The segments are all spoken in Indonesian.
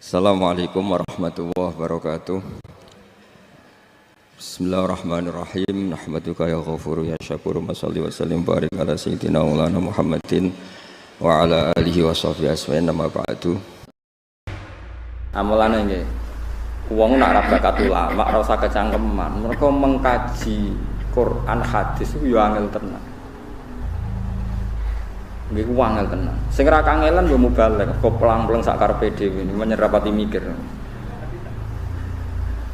Assalamualaikum warahmatullahi wabarakatuh. Bismillahirrahmanirrahim. Nahmaduka ya ghafuru ya syakuru. Mashalli wa sallim barik ala sayyidina maulana Muhammadin wa ala alihi wa sahbihi asma'in nama ba'du. Amalane nggih. Wong nak ra bakat ulama ora usah kecangkeman. Mereka mengkaji Quran hadis ku yo angel tenan. Nggih ku angel tenan. Sing ra kangelan yo mubalek, kok pelang-pelang sak karepe dhewe niku menyerapati mikir.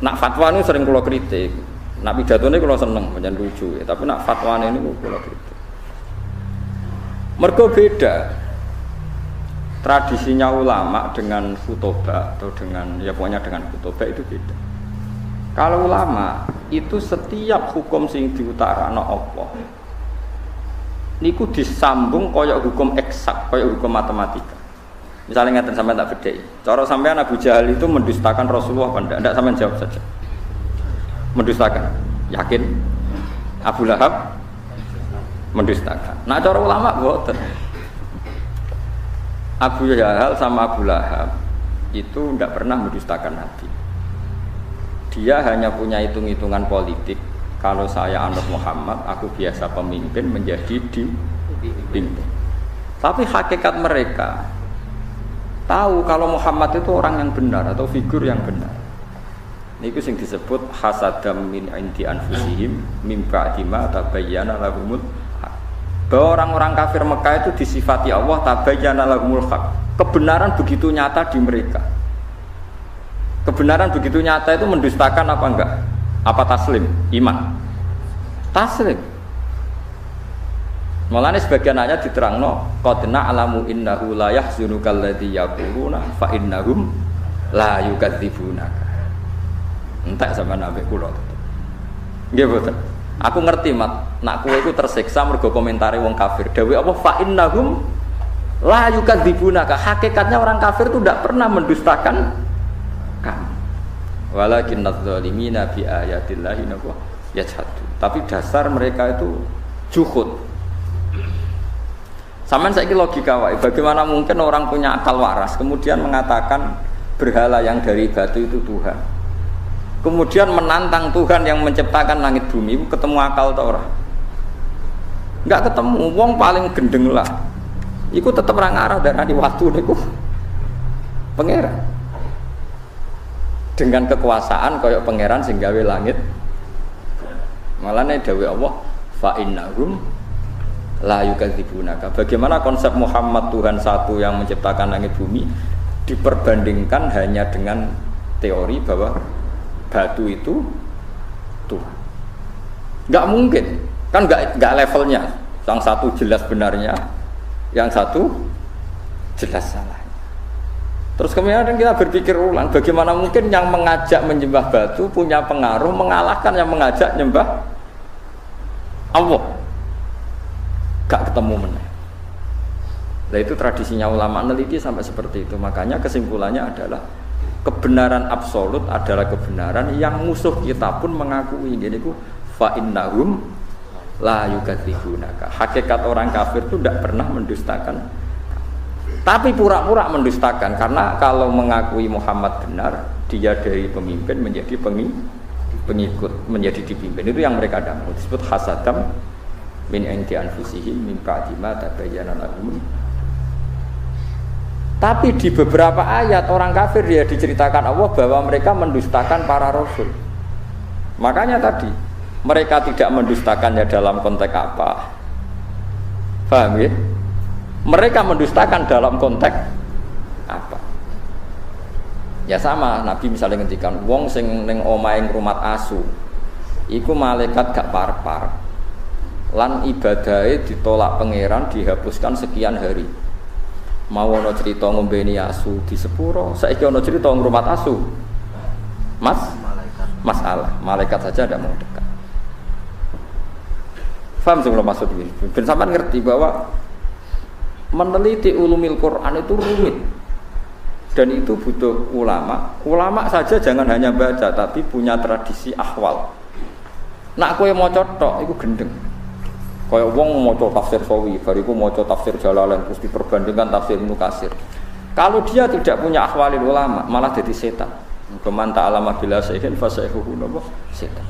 Nak fatwa niku sering kula kritik. Nak pidatone kula seneng, pancen lucu ya, tapi nak fatwane niku kula kritik. Mergo beda tradisinya ulama dengan khutbah atau dengan ya pokoknya dengan khutbah itu beda. Kalau ulama itu setiap hukum sing diutarakno Allah niku disambung kaya hukum eksak, kaya hukum matematika. Misalnya ngeten sampean tak bedheki. Cara sampean Abu Jahal itu mendustakan Rasulullah apa ndak? Ndak sampean jawab saja. Mendustakan. Yakin? Abu Lahab mendustakan. Nah cara ulama mboten. Abu Jahal sama Abu Lahab itu ndak pernah mendustakan Nabi. Dia hanya punya hitung-hitungan politik. Kalau saya anut Muhammad, aku biasa pemimpin menjadi dipimpin. Tapi hakikat mereka tahu kalau Muhammad itu orang yang benar atau figur yang benar. Niku sing disebut hasadam min indi anfusihim mim ba'di ma tabayyana lahumul haq. Bahwa orang-orang kafir Mekah itu disifati Allah tabayyana lahumul haq. Kebenaran begitu nyata di mereka. Kebenaran begitu nyata itu mendustakan apa enggak? Apa taslim? Iman. Taslim. Mulane sebagian ayat diterangno qad na'lamu innahu la yahzunuka alladzi yaquluna fa innahum la yukadzibunaka. Entek sampean ambek kula. Nggih boten. Aku ngerti nak kowe iku tersiksa mergo komentare wong kafir. Dewe apa fa innahum la yukadzibunaka. Hakikatnya orang kafir itu tidak pernah mendustakan kamu. Walakin adz-dzalimina bi ayatillahi yajhadu. Tapi dasar mereka itu juhud. Sampeyan saiki logika wae, bagaimana mungkin orang punya akal waras kemudian mengatakan berhala yang dari batu itu Tuhan. Kemudian menantang Tuhan yang menciptakan langit bumi, itu ketemu akal ta ora? Enggak ketemu, wong paling gendeng lah. Iku tetep ora ngarah darani waktu niku pangeran. Dengan kekuasaan kaya pangeran sing gawe langit. Malane dawuh Allah fa innahum la yukadzibunaka. Bagaimana konsep Muhammad Tuhan satu yang menciptakan langit bumi diperbandingkan hanya dengan teori bahwa batu itu Tuhan. Enggak mungkin. Kan enggak levelnya. Yang satu jelas benarnya, yang satu jelas salah. Terus kemudian kita berpikir ulang, bagaimana mungkin yang mengajak menyembah batu punya pengaruh mengalahkan yang mengajak menyembah Allah? Gak ketemu meneh. Nah itu tradisinya ulama neliti sampai seperti itu. Makanya kesimpulannya adalah kebenaran absolut adalah kebenaran yang musuh kita pun mengakui. Jadi itu fa innahum la yukadzibunaka. Hakikat orang kafir itu tidak pernah mendustakan. Tapi pura-pura mendustakan karena kalau mengakui Muhammad benar, dia dari pemimpin menjadi pengikut, menjadi dipimpin. Itu yang mereka dapat disebut hasadam min indi anfusihim min ba'di ma tabayyana lahum. Tapi di beberapa ayat orang kafir dia diceritakan Allah bahwa mereka mendustakan para rasul. Makanya tadi mereka tidak mendustakannya dalam konteks apa? Paham ya? Mereka mendustakan dalam konteks apa? Ya sama, Nabi misalnya ngendikan wong sing ning omahe ngrumat asu. Iku malaikat gak par-par. Lan ibadahe ditolak pangeran dihapuskan sekian hari. Mau ana cerita ngombeni asu di sepuro, saiki ana cerita ngrumat asu. Masalah, malaikat saja tidak mau dekat. Paham sing maksud iki? Ben sampean ngerti bahwa meneliti ulumil Quran itu rumit dan itu butuh ulama. Ulama saja jangan hanya baca tapi punya tradisi ahwal. Nak kowe maca tok iku gendeng. Kaya wong maca tafsir Sawi, bariku maca tafsir Jalalain terus diperbandingkan tafsir Ibnu Katsir. Kalau dia tidak punya akhwalil ulama, malah jadi setan. Man ta'allama bila syai'in fa syai'uhu setan.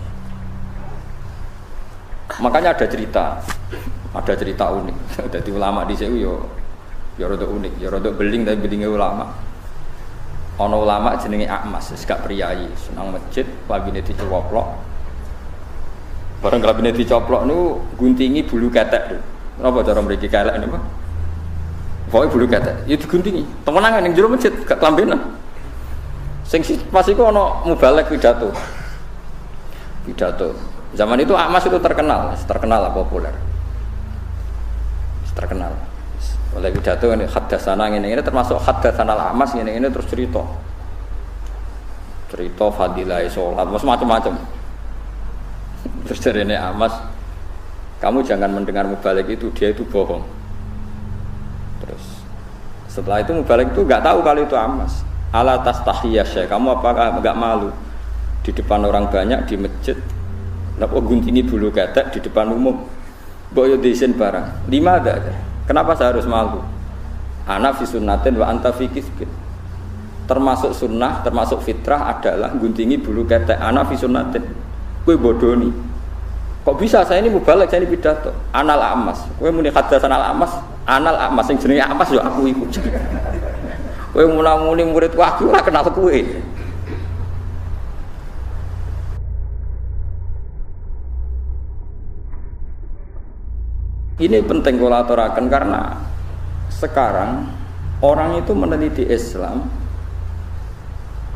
Makanya ada cerita unik. Jadi ulama di sini yo rada unik, yo rada beling tapi belingnya ulama. Ana ulama jenenge Akmas, wis gak priyayi, senang masjid, labine dicoplok. Bareng labine dicoplok niku guntingi bulu ketek. Napa cara mriki kelek niku? Pokoke bulu ketek, ya diguntingi. Temenan ning jero masjid gak kelambenan. Sing pas iku ana mubalek pidato. Zaman itu Akmas itu terkenal lah populer. Terkenal. Oleh pidato ini haddatsana ngene-ngene termasuk haddatsana Akmas ngene-ngene terus cerita fadilah salat macam-macam. Terus jarene Akmas, kamu jangan mendengar mubalek itu, dia itu bohong. Terus setelah itu mubalek itu enggak tahu kalau itu Akmas. Ala tastahiyya syekh, kamu apakah enggak malu di depan orang banyak di masjid? Napa guntingi bulu ketek di depan umum? Mbok yo diisin barang. 5 ada. Kenapa saya harus malu? Ana fi sunnatin wa anta fi kisbin. Termasuk sunnah, termasuk fitrah adalah guntingi bulu ketek. Ana fi sunnatin. Kowe bodoni. Kok bisa saya ini mubalek, saya ini pidato. Anal Amas. Kowe muni haddatsan al Amas, anal Amas sing jenenge Amas yo aku iku. Kowe muni muridku aku ora kenal kowe. Ini penting kalau aturakan karena sekarang orang itu meneliti Islam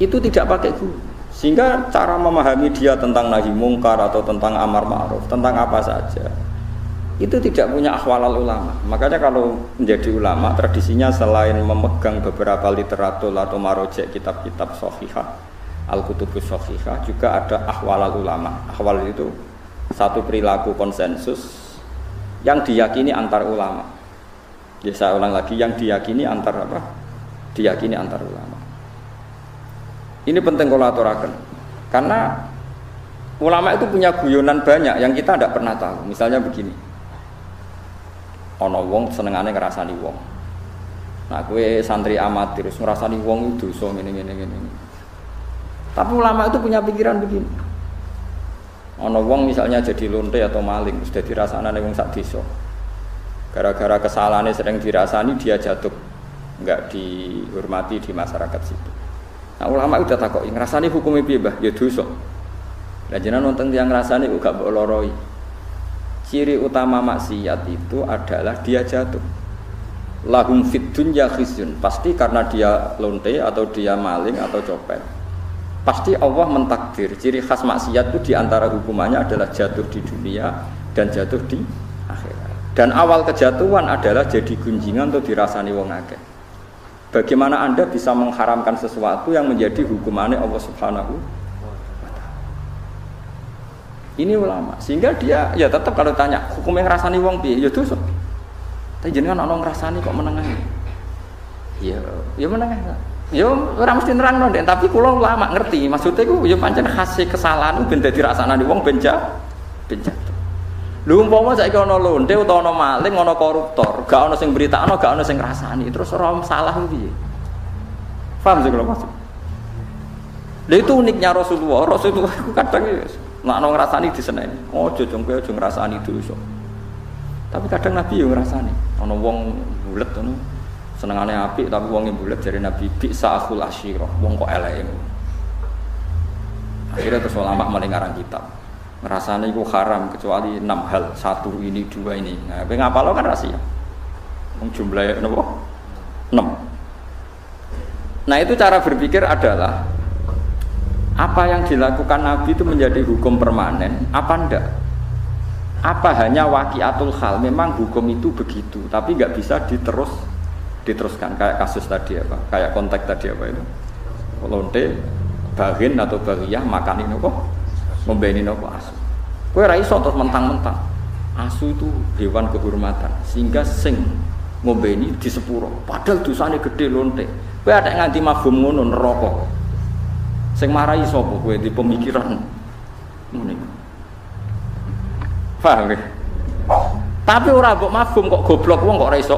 itu tidak pakai guru, sehingga cara memahami dia tentang nahi mungkar atau tentang amar ma'ruf, tentang apa saja itu tidak punya akhwalul ulama. Makanya kalau menjadi ulama tradisinya selain memegang beberapa literatur atau marojek kitab-kitab sahihah, al-kutubus sahihah, juga ada akhwalul ulama. Akhwal itu satu perilaku konsensus yang diyakini antar ulama. Ya saya ulang lagi, yang diyakini antar apa? Diyakini antar ulama. Ini penting kalau aturaken. Karena ulama itu punya guyonan banyak yang kita tidak pernah tahu. Misalnya begini. Ana wong senengane ngrasani wong. Nah, kowe santri amatir terus ngrasani wong itu dosa ngene. Tapi ulama itu punya pikiran begini. Ana wong misalnya jadi lonte atau maling, sudah dirasakane wong sak desa. Gara-gara kesalahannya sering dirasani dia jatuh, enggak dihormati di masyarakat situ. Nah, ulama udah takoki, ngrasani hukume piye, Mbah? Ya dosa. Lah jenengan wonten tiyang ngrasani kok gak mbok loroi. Ciri utama maksiat itu adalah dia jatuh. Lahum fid dunya khizyun, pasti karena dia lonte atau dia maling atau copet. Pasti Allah mentakdir ciri khas maksiat itu diantara hukumannya adalah jatuh di dunia dan jatuh di akhirat. Dan awal kejatuhan adalah jadi gunjingan atau dirasani wong akeh. Bagaimana Anda bisa mengharamkan sesuatu yang menjadi hukumannya Allah Subhanahu wa ta'ala? Ini ulama. Sehingga dia ya tetap kalau tanya hukumnya ngrasani wong piye? Ya dosa. Tapi jenengan ana ngrasani kok menengahi? Ya menengahi. Ya ora mesti nerangno ndek, tapi kula ulama ngerti. Maksudnya iku ya pancen khase kesalahan ben dadi rasane wong ben jatuh. Lho umpama saiki ana lonte utawa ana maling, ana koruptor, gak ana sing beritakno, gak ana sing ngrasani, terus ora salah piye? Paham sih kula maksud? Lha itu uniknya Rasulullah. Rasulullah iku kadang ya nek ana ngrasani diseneni. Ojo jong kowe aja ngrasani dosa. Tapi kadang Nabi yo ngrasani. Ana wong bulet ngono. Senengane apik tapi wong bulet jare Nabi bisa akhul asyirah. Wong kok eleke. Akhirnya terus ulama mulai ngarang kitab. Ngrasane iku haram kecuali 6 hal. 1 ini, 2 ini. Nah, kowe ngapalo kan rahasia. Wong jumlahe napa? 6. Nah, itu cara berpikir adalah apa yang dilakukan Nabi itu menjadi hukum permanen apa enggak? Apa hanya waqiatul hal, memang hukum itu begitu, tapi enggak bisa diteruskan kayak kasus tadi apa? Kayak konteks tadi apa itu? Lonte, bagin atau bariyah makan ini kok ngombeni nopo asu. Kowe ra iso terus mentang-mentang. Asu itu hewan kehormatan, sehingga sing ngombeni di sepuro. Padahal dosane gede lonte. Kowe ada nganti mafhum ngono neraka. Sing marahi sapa kowe di pemikiran ngene. Paham ya? Tapi ora mbok mafhum kok goblok wong kok ora iso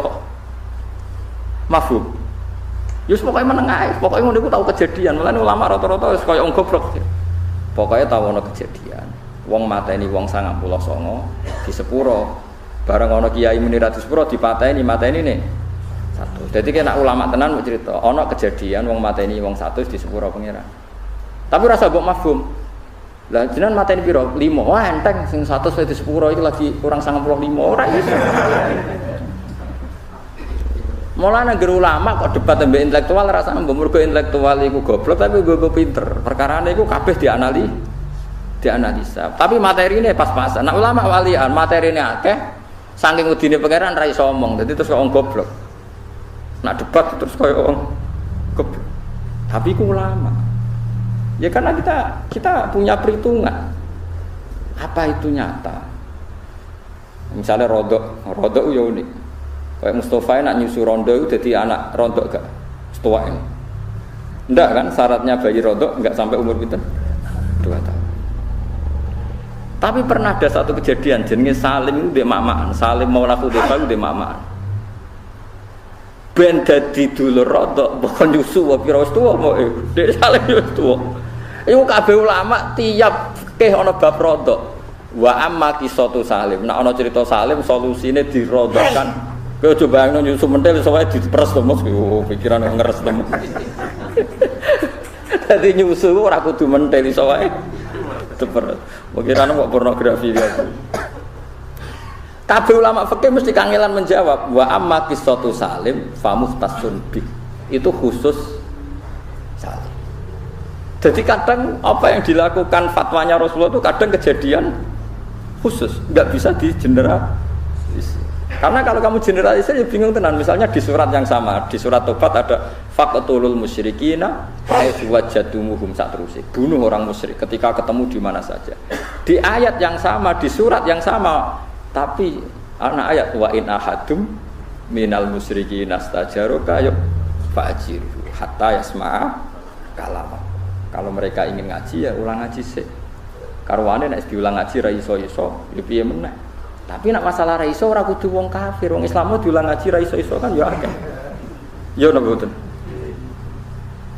mafhum. Yus pokoknya menengah, pokoknya ngono iku tahu kejadian. Mulane ulama rata-rata wis kaya wong goblok. Pokoknya tahu ono kejadian. Wong mateni wong 99 di sepuro. Bareng ono kiai muni ra di sepuro dipateni nih. Satu. Jadi kena ulama tenan mau cerita, ono kejadian wong mateni wong 100 di sepuro pengiran. Tapi rasa mbok mafhum. Lah jenengan mateni piro? 5. Wah enteng sing 100 di sepuro iki lagi kurang 95 ora iso. Mulane ngger ulama kok debat mbek intelektual rasa mbok mergo intelektual iku goblok tapi gue pinter. Perkarane iku kabeh dianalisa. Tapi materine pas-pasan. Nah ulama walian materine akeh saking wedine pangeran ra iso omong. Dadi terus kok wong goblok. Nak debat terus koyo wong goblok. Tapi iku ulama. Ya karena kita punya perhitungan. Apa itu nyata? Misalnya rodok ya unik. Kayak Mustafa nak nyusu rondo itu jadi anak rondo gak setua ini. Enggak kan syaratnya bayi rondo enggak sampai umur kita 2 tahun. Tapi pernah ada satu kejadian jenenge Salim itu dia mamaan, Salim Maula Hudzaifah itu dia mamaan. Ben dadi dulur rondo pokok nyusu wae pira wis tuwa mau Dek Salim wis tuwa. Iku kabeh ulama tiap fikih ana bab rondo. Wa amma qisatu Salim. Nek ana cerita Salim solusine dirondokan. Kau coba nyusu mentel soalnya diperes tuh mas, pikiran ngeres tuh. Tadi nyusu aku tuh mentel soalnya diperes. Pikiran kok pornografi gitu. Kabeh ulama fikih mesti kangelan menjawab wa amma qissatu Salim famuhtasun bi. Itu khusus Salim. Jadi kadang apa yang dilakukan fatwanya Rasulullah itu kadang kejadian khusus, nggak bisa digeneralisir. Karena kalau kamu generalisir ya bingung tenan. Misalnya di surat yang sama, di surat Tobat ada faqtulul musyrikina haitsu wajadtumuhum satrusik. Bunuh orang musyrik ketika ketemu di mana saja. Di ayat yang sama, di surat yang sama, tapi anak ayat wa in ahadum minal musyrikina stajaruka yuk fa'jiru hatta yasma'a kalam. Kalau mereka ingin ngaji ya ulang ngaji sih. Karwane nek diulang ngaji ra iso-iso, ya piye meneh. Tapi nak masalah ra iso ora kudu wong kafir, wong Islam diulang ngaji ra iso-iso kan ya akeh. Ya napa mboten?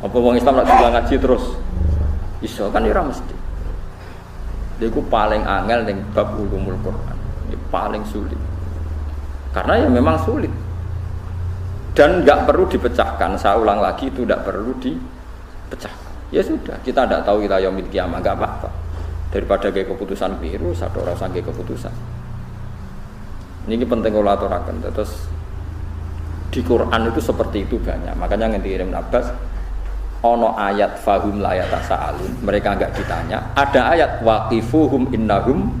Apa wong Islam nak diulang ngaji terus iso kan ora mesti. Iku paling angel ning bab ulumul Quran. Ini paling sulit. Karena ya memang sulit. Dan enggak perlu dipecahkan. Saya ulang lagi itu enggak perlu dipecahkan. Ya sudah, kita tidak tahu kita yaumil kiamah enggak apa-apa. Daripada kayak keputusan biru, satu orang sange keputusan. Ini penting kalau aturakan. Terus di Quran itu seperti itu banyak. Makanya ngerti Ibn Abbas, ono ayat fahum layat sa'alun. Mereka enggak ditanya. Ada ayat waqifuhum innahum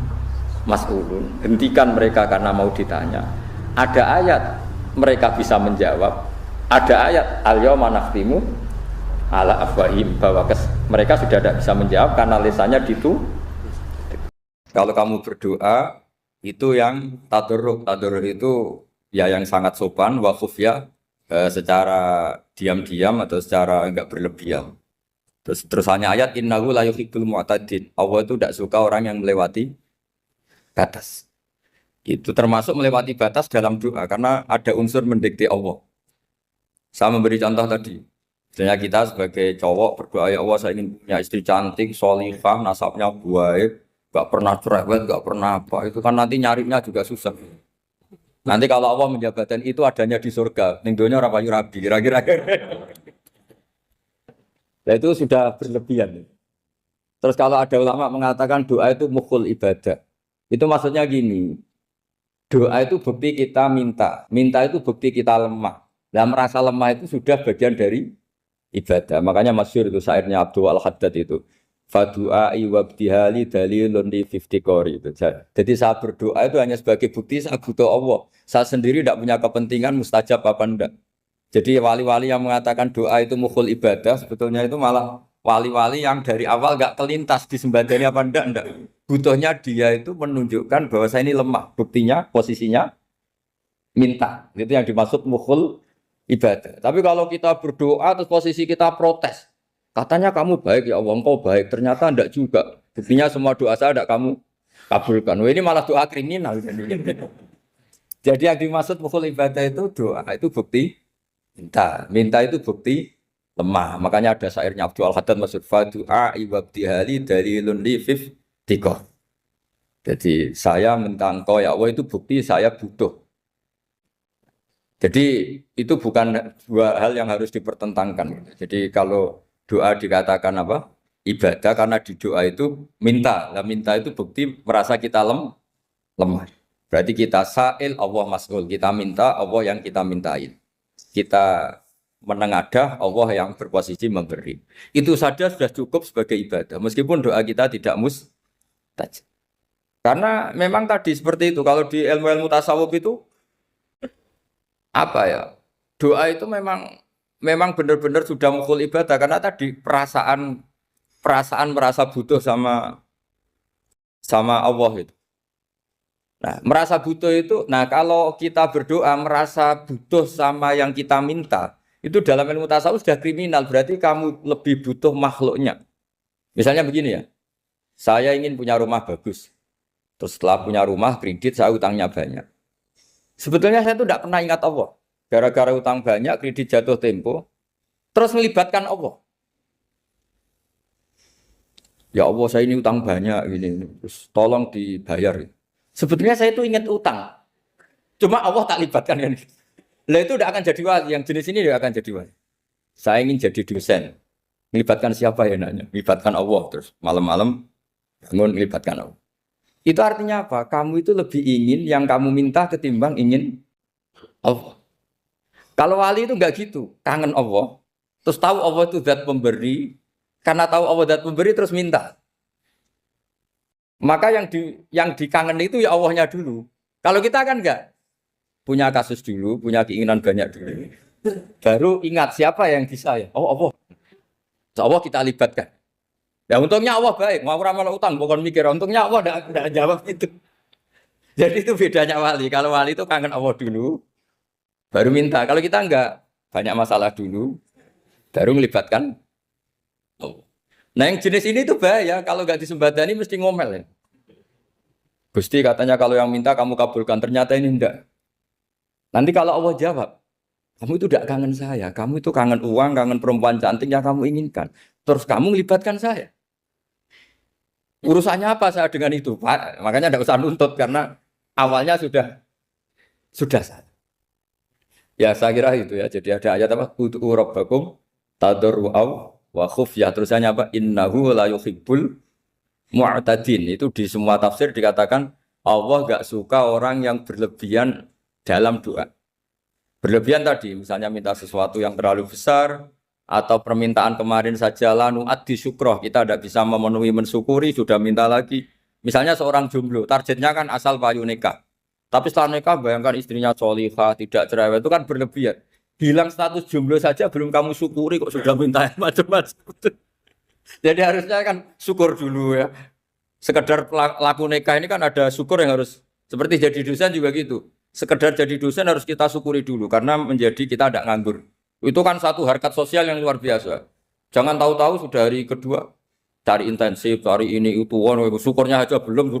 mas'ulun. Hentikan mereka karena mau ditanya. Ada ayat mereka bisa menjawab. Ada ayat al-yawma nakhtimu ala afwahim bahwa mereka sudah tidak bisa menjawab karena lisannya ditu. Kalau kamu berdoa itu yang tadarruk itu ya yang sangat sopan wa khufya secara diam-diam atau secara enggak berlebihan. Terus hanya ayat innahu la yuhibbul mu'tadin. Allah itu tidak suka orang yang melewati batas. Itu termasuk melewati batas dalam doa karena ada unsur mendikte Allah. Saya memberi contoh tadi. Misalnya kita sebagai cowok berdoa ya Allah saya ingin punya istri cantik, sholihah, nasabnya baik, gak pernah cerewet, gak pernah apa. Itu kan nanti nyarinya juga susah. Nanti kalau Allah menjabatkan itu adanya di surga, ning donya ora payu rabi, kira-kira. Nah itu sudah berlebihan. Terus kalau ada ulama mengatakan doa itu mukhul ibadah. Itu maksudnya gini. Doa itu bukti kita minta. Minta itu bukti kita lemah. Nah merasa lemah itu sudah bagian dari ibadah. Makanya masyhur itu syairnya Abdul Al-Haddad itu. Fadu'ai wabdihali dalilun li fiftikori itu. Jadi saya berdoa itu hanya sebagai bukti saya butuh Allah. Saya sendiri tidak punya kepentingan mustajab apa enggak. Jadi wali-wali yang mengatakan doa itu mukhul ibadah sebetulnya itu malah wali-wali yang dari awal enggak kelintas disembadani apa enggak. Butuhnya dia itu menunjukkan bahwa saya ini lemah. Buktinya posisinya minta. Itu yang dimaksud mukhul ibadah. Tapi kalau kita berdoa terus posisi kita protes. Katanya kamu baik ya Allah, engkau baik. Ternyata enggak juga. Buktinya semua doa saya enggak kamu kabulkan. Wah, ini malah doa kriminal. Jadi yang dimaksud mukhul ibadah itu doa, itu bukti Minta itu bukti lemah. Makanya ada syairnya Abdul Al-Haddad maksud fadu'a ibabdihali dalilun li fif tiko. Jadi saya minta engkau ya Allah itu bukti saya butuh. Jadi itu bukan dua hal yang harus dipertentangkan. Jadi kalau doa dikatakan apa? Ibadah karena di doa itu minta. Nah, minta itu bukti merasa kita lemah. Berarti kita sa'il Allah mas'ul. Kita minta Allah yang kita mintain. Kita menengadah Allah yang berposisi memberi. Itu saja sudah cukup sebagai ibadah. Meskipun doa kita tidak mustajab. Karena memang tadi seperti itu. Kalau di ilmu-ilmu tasawuf itu apa ya? Doa itu memang benar-benar sudah mukul ibadah karena tadi perasaan merasa butuh sama Allah itu. Nah, merasa butuh itu, nah kalau kita berdoa merasa butuh sama yang kita minta, itu dalam ilmu tasawuf sudah kriminal, berarti kamu lebih butuh makhluknya. Misalnya begini ya, saya ingin punya rumah bagus, terus setelah punya rumah kredit saya utangnya banyak. Sebetulnya saya itu tidak pernah ingat Allah, gara-gara utang banyak, kredit jatuh tempo, terus melibatkan Allah. Ya Allah saya ini utang banyak, ini, terus tolong dibayar. Sebetulnya saya itu ingat utang. Cuma Allah tak libatkan kan. Lah itu tidak akan jadi wali. Yang jenis ini tidak akan jadi wali. Saya ingin jadi dosen. Melibatkan siapa ya nanya? Melibatkan Allah. Terus malam-malam bangun melibatkan Allah. Itu artinya apa? Kamu itu lebih ingin yang kamu minta ketimbang ingin Allah. Kalau wali itu enggak gitu. Kangen Allah. Terus tahu Allah itu zat pemberi. Karena tahu Allah zat pemberi terus minta. Maka yang dikangen itu ya Allahnya dulu. Kalau kita kan enggak punya kasus dulu, punya keinginan banyak dulu. Baru ingat siapa yang bisa ya. Oh Allah. So, Allah kita libatkan. Ya untungnya Allah baik. Mau ramal utang bukan mikir. Untungnya Allah enggak jawab itu. Jadi itu bedanya wali. Kalau wali itu kangen Allah dulu, baru minta. Kalau kita enggak, banyak masalah dulu, baru melibatkan Allah. Nah yang jenis ini tuh bahaya, kalau nggak disembadani mesti ngomel ya. Gusti katanya kalau yang minta kamu kabulkan, ternyata ini enggak. Nanti kalau Allah jawab, kamu itu tidak kangen saya, kamu itu kangen uang, kangen perempuan cantik yang kamu inginkan. Terus kamu melibatkan saya. Urusannya apa saya dengan itu, Pak? Makanya tidak usah nuntut karena awalnya sudah saya. Ya saya kira itu ya, jadi ada ayat apa? Ud'u rabbakum tadarru'aw wa khufyah, terusannya apa? Innahu la yuhibbul mu'tadin. Itu di semua tafsir dikatakan Allah enggak suka orang yang berlebihan dalam doa. Berlebihan tadi, misalnya minta sesuatu yang terlalu besar atau permintaan kemarin saja lanu addi syukroh, kita tidak bisa memenuhi mensyukuri, sudah minta lagi. Misalnya seorang jomblo, targetnya kan asal payu nikah. Tapi setelah nikah bayangkan istrinya solihah, tidak cerewet, itu kan berlebihan. Hilang status jomblo saja belum kamu syukuri kok sudah minta yang macam-macam. Jadi harusnya kan syukur dulu ya. Sekedar laku nikah ini kan ada syukur yang harus, seperti jadi dosen juga gitu. Sekedar jadi dosen harus kita syukuri dulu karena menjadi kita tidak nganggur. Itu kan satu harkat sosial yang luar biasa. Jangan tahu-tahu sudah hari kedua cari intensif, cari ini itu, syukurnya aja belum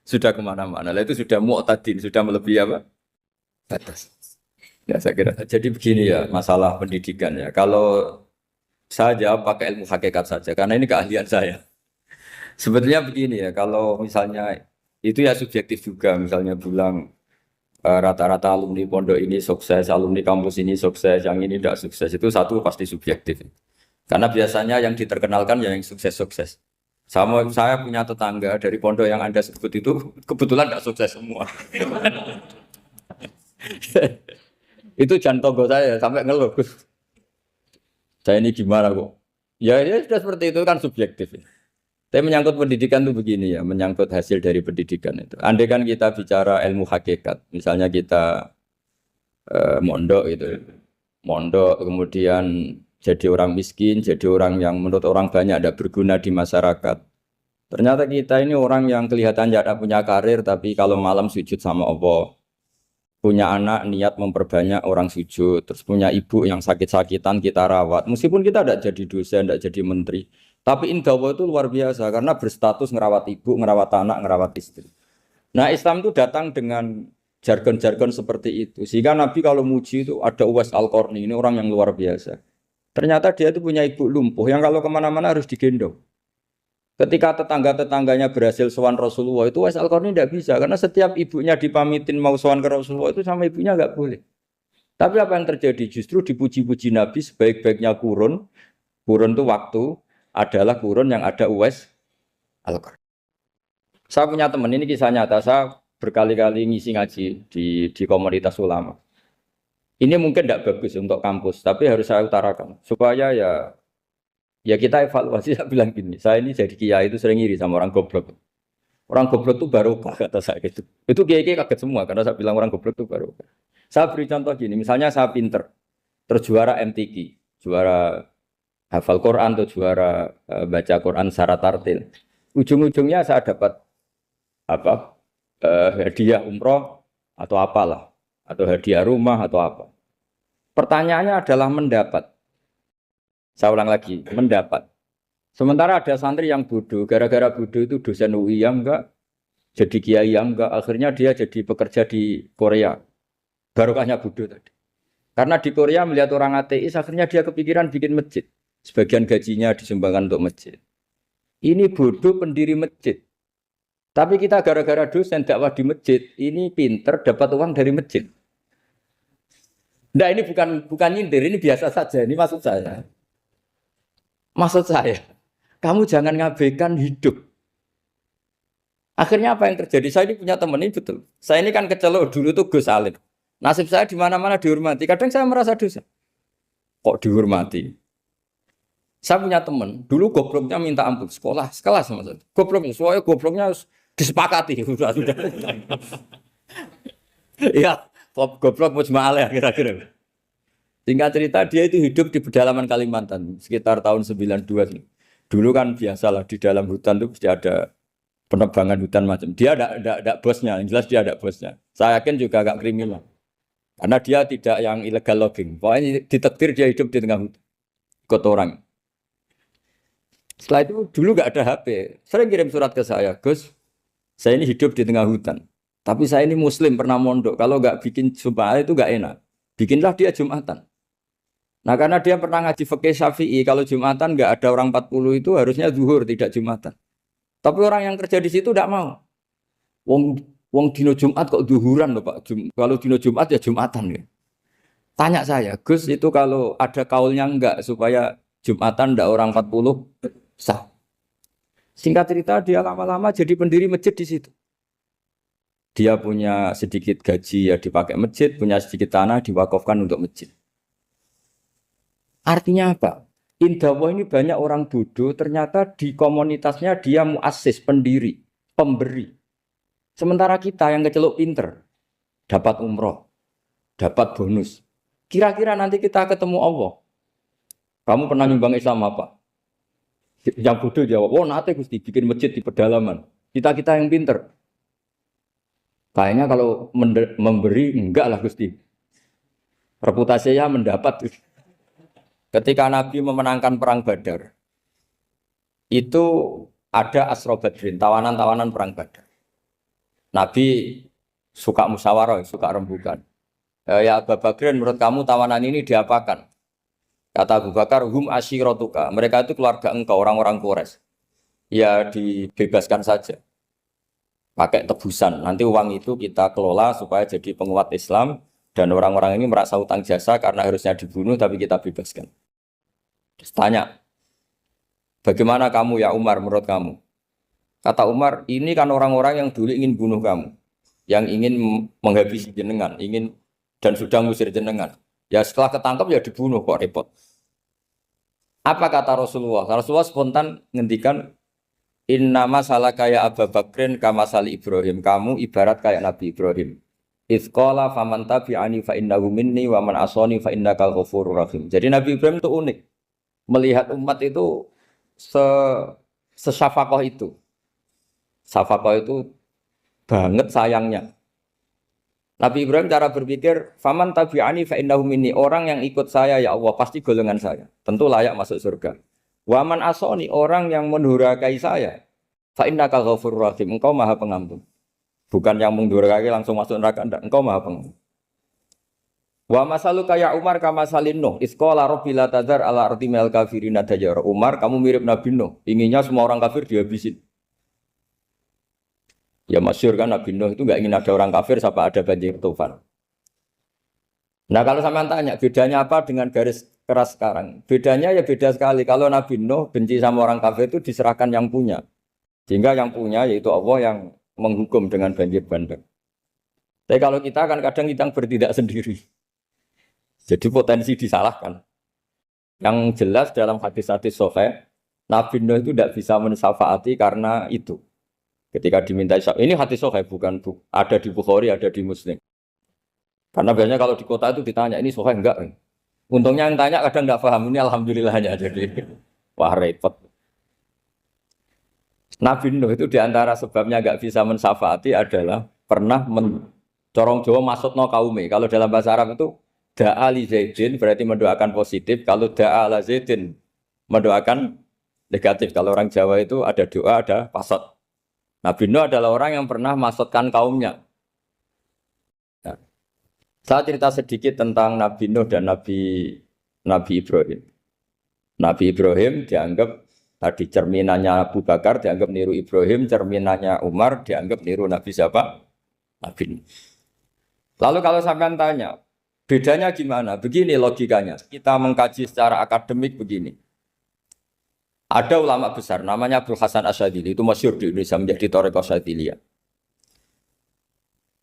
sudah kemana-mana. Lah itu sudah mu'tadin, sudah melebihi apa? Batas. Ya saya kira. Jadi begini ya masalah pendidikan ya. Kalau saya jawab pakai ilmu hakikat saja karena ini keahlian saya. Sebetulnya begini ya, kalau misalnya itu ya subjektif juga. Misalnya bilang rata-rata alumni pondok ini sukses, alumni kampus ini sukses, yang ini tidak sukses, itu satu pasti subjektif. Karena biasanya yang diterkenalkan yang sukses-sukses. Saya punya tetangga dari pondok yang Anda sebut itu kebetulan tidak sukses semua. Itu jantung saya sampai ngeluh. Saya ini gimana kok? Ya sudah seperti itu kan subjektif. Tapi menyangkut pendidikan itu begini ya, menyangkut hasil dari pendidikan itu. Andai kan kita bicara ilmu hakikat, misalnya kita mondok itu, mondok kemudian jadi orang miskin, jadi orang yang menurut orang banyak tidak berguna di masyarakat. Ternyata kita ini orang yang kelihatannya tidak punya karir, tapi kalau malam sujud sama Allah. Punya anak niat memperbanyak orang sujud, terus punya ibu yang sakit-sakitan kita rawat. Meskipun kita tidak jadi dosen, tidak jadi menteri, tapi indah Allah itu luar biasa karena berstatus ngerawat ibu, ngerawat anak, ngerawat istri. Nah Islam itu datang dengan jargon-jargon seperti itu. Sehingga Nabi kalau muji itu ada Uwais Al-Qarni, ini orang yang luar biasa. Ternyata dia itu punya ibu lumpuh yang kalau kemana-mana harus digendong. Ketika tetangga-tetangganya berhasil sowan Rasulullah itu Uwais Al-Qarni tidak bisa karena setiap ibunya dipamitin mau sowan ke Rasulullah itu sama ibunya nggak boleh. Tapi apa yang terjadi? Justru dipuji-puji Nabi sebaik-baiknya kurun. Kurun itu waktu adalah kurun yang ada Uwais Al-Qarni. Saya punya teman, ini kisah nyata, saya berkali-kali ngisi ngaji di komunitas ulama. Ini mungkin tidak bagus untuk kampus, tapi harus saya utarakan supaya ya kita evaluasi. Saya bilang gini, saya ini jadi kiai itu sering iri sama orang goblok. Orang goblok itu barokah kata saya gitu. Itu kiai-kiai kaget semua karena saya bilang orang goblok itu barokah. Saya beri contoh gini, misalnya saya pinter, terus juara MTQ, juara hafal Quran atau juara baca Quran secara tartil. Ujung-ujungnya saya dapat hadiah umroh atau apalah, atau hadiah rumah atau apa. Pertanyaannya adalah mendapat. Saya ulang lagi, mendapat. Sementara ada santri yang bodoh, gara-gara bodoh itu dosen UI yang enggak, jadi kiai yang enggak, akhirnya dia jadi pekerja di Korea. Barokahnya bodoh tadi. Karena di Korea melihat orang ateis, akhirnya dia kepikiran bikin masjid. Sebagian gajinya disumbangkan untuk masjid. Ini bodoh pendiri masjid. Tapi kita gara-gara dosen dakwah di masjid, ini pinter dapat uang dari masjid. Nah ini bukan nyindir, ini biasa saja. Ini maksud saya. Maksud saya, kamu jangan ngabaikan hidup. Akhirnya apa yang terjadi? Saya ini punya teman ini betul. Saya ini kan kecelok dulu tuh Gus Alim. Nasib saya di mana-mana dihormati. Kadang saya merasa dosa. Kok dihormati? Saya punya teman, dulu gobloknya minta ampun sekolah, sekelas maksudnya. Gobloknya, soalnya gobloknya harus disepakati. Sudah. Iya, goblok mujma'al ya kira-kira. Singkat cerita dia itu hidup di pedalaman Kalimantan sekitar tahun 92. Dulu kan biasalah di dalam hutan itu pasti ada penebangan hutan macam. Dia ada bosnya, yang jelas dia ada bosnya. Saya yakin juga agak kriminal. Karena dia tidak yang illegal logging. Pokoknya ditakdir dia hidup di tengah hutan. Ikut orang. Setelah itu dulu nggak ada HP. Sering kirim surat ke saya, Gus, saya ini hidup di tengah hutan. Tapi saya ini muslim pernah mondok. Kalau nggak bikin sumpah itu nggak enak. Bikinlah dia Jumatan. Nah karena dia pernah ngaji fikih Syafi'i, kalau Jumatan nggak ada orang 40 itu harusnya zuhur tidak Jumatan. Tapi orang yang kerja di situ tidak mau. Wong dino Jumat kok zuhuran loh Pak. Kalau dino Jumat ya Jumatan ya. Tanya saya, Gus itu kalau ada kaulnya enggak supaya Jumatan ndak orang 40 sah. Singkat cerita dia lama-lama jadi pendiri masjid di situ. Dia punya sedikit gaji ya dipakai masjid, punya sedikit tanah diwakafkan untuk masjid. Artinya apa? Indawa ini banyak orang bodoh, ternyata di komunitasnya dia muassis, pendiri, pemberi. Sementara kita yang kecelok pinter, dapat umroh, dapat bonus. Kira-kira nanti kita ketemu Allah. Kamu pernah nyumbang Islam apa? Yang bodoh jawab, oh nanti Gusti bikin masjid di pedalaman. Kita yang pinter. Kayaknya kalau memberi, enggak lah Gusti. Reputasinya mendapat. Ketika Nabi memenangkan perang Badar, itu ada Asra Badrin, tawanan-tawanan perang Badar. Nabi suka musyawarah, suka rembukan. Ya Abu Bakrin, menurut kamu tawanan ini diapakan? Kata Abu Bakar, hum asyiratuka. Mereka itu keluarga engkau, orang-orang Quraisy. Ya dibebaskan saja. Pakai tebusan. Nanti uang itu kita kelola supaya jadi penguat Islam. Dan orang-orang ini merasa utang jasa karena harusnya dibunuh tapi kita bebaskan. Terus tanya, bagaimana kamu ya Umar menurut kamu? Kata Umar, ini kan orang-orang yang dulu ingin bunuh kamu. Yang ingin menghabisi jenengan, ingin dan sudah ngusir jenengan. Ya setelah ketangkap ya dibunuh kok repot. Apa kata Rasulullah? Rasulullah spontan ngendikan, innama salaka ya Abu Bakrin kama sali Ibrahim. Kamu ibarat kayak Nabi Ibrahim. Izqala faman tabi'ani fa innahu minni wa man asani fa innakal ghafurur rahim. Jadi Nabi Ibrahim itu unik. Melihat umat itu sesyafakoh itu. Syafakoh itu banget sayangnya. Nabi Ibrahim cara berpikir, faman tabi'ani fa innahu minni. Orang yang ikut saya ya Allah pasti golongan saya. Tentu layak masuk surga. Wa man asani, orang yang mendurhakai saya, fa innakal ghafurur rahim. Engkau Maha Pengampun. Bukan yang mendurhakai langsung masuk neraka, enggak. Engkau Maha Pengampun. Wa masalu kayak Umar kama salin Nuh. Iskola robbila tazar ala arti mel kafirin dajar. Umar, kamu mirip Nabi Nuh. Inginnya semua orang kafir dihabisin. Ya masyhur kan Nabi Nuh itu enggak ingin ada orang kafir sampai ada banjir tufan. Nah kalau sampean tanya bedanya apa dengan garis keras sekarang? Bedanya ya beda sekali. Kalau Nabi Nuh benci sama orang kafir itu diserahkan yang punya. Sehingga yang punya yaitu Allah yang menghukum dengan banjir bandang. Tapi kalau kita kan kadang kita bertindak sendiri. Jadi potensi disalahkan. Yang jelas dalam hadis-hadis sahih, Nabi Nuh itu tidak bisa mensyafaati karena itu. Ketika diminta syafaat, ini hadis sahih bukan ada di Bukhari, ada di Muslim. Karena biasanya kalau di kota itu ditanya, ini sahih enggak? Untungnya yang tanya kadang enggak paham, ini alhamdulillahnya. Jadi, wah repot. Nabi Nuh itu diantara sebabnya enggak bisa mensyafaati adalah pernah corong Jawa maksudno kaume. Kalau dalam bahasa Arab itu da'a li Zaidin berarti mendoakan positif. Kalau da'a la Zaidin mendoakan negatif. Kalau orang Jawa itu ada doa, ada pasot. Nabi Nuh adalah orang yang pernah maksudkan kaumnya. Nah, saya cerita sedikit tentang Nabi Nuh dan Nabi Ibrahim. Nabi Ibrahim dianggap tadi cerminannya Abu Bakar, dianggap niru Ibrahim, cerminannya Umar, dianggap niru Nabi siapa? Nabi Nuh. Lalu kalau sampean tanya, bedanya gimana? Begini logikanya. Kita mengkaji secara akademik begini. Ada ulama besar namanya Abdul Hasan Asyadzili, itu masyhur di Indonesia menjadi Thariqah Asyadziliyah.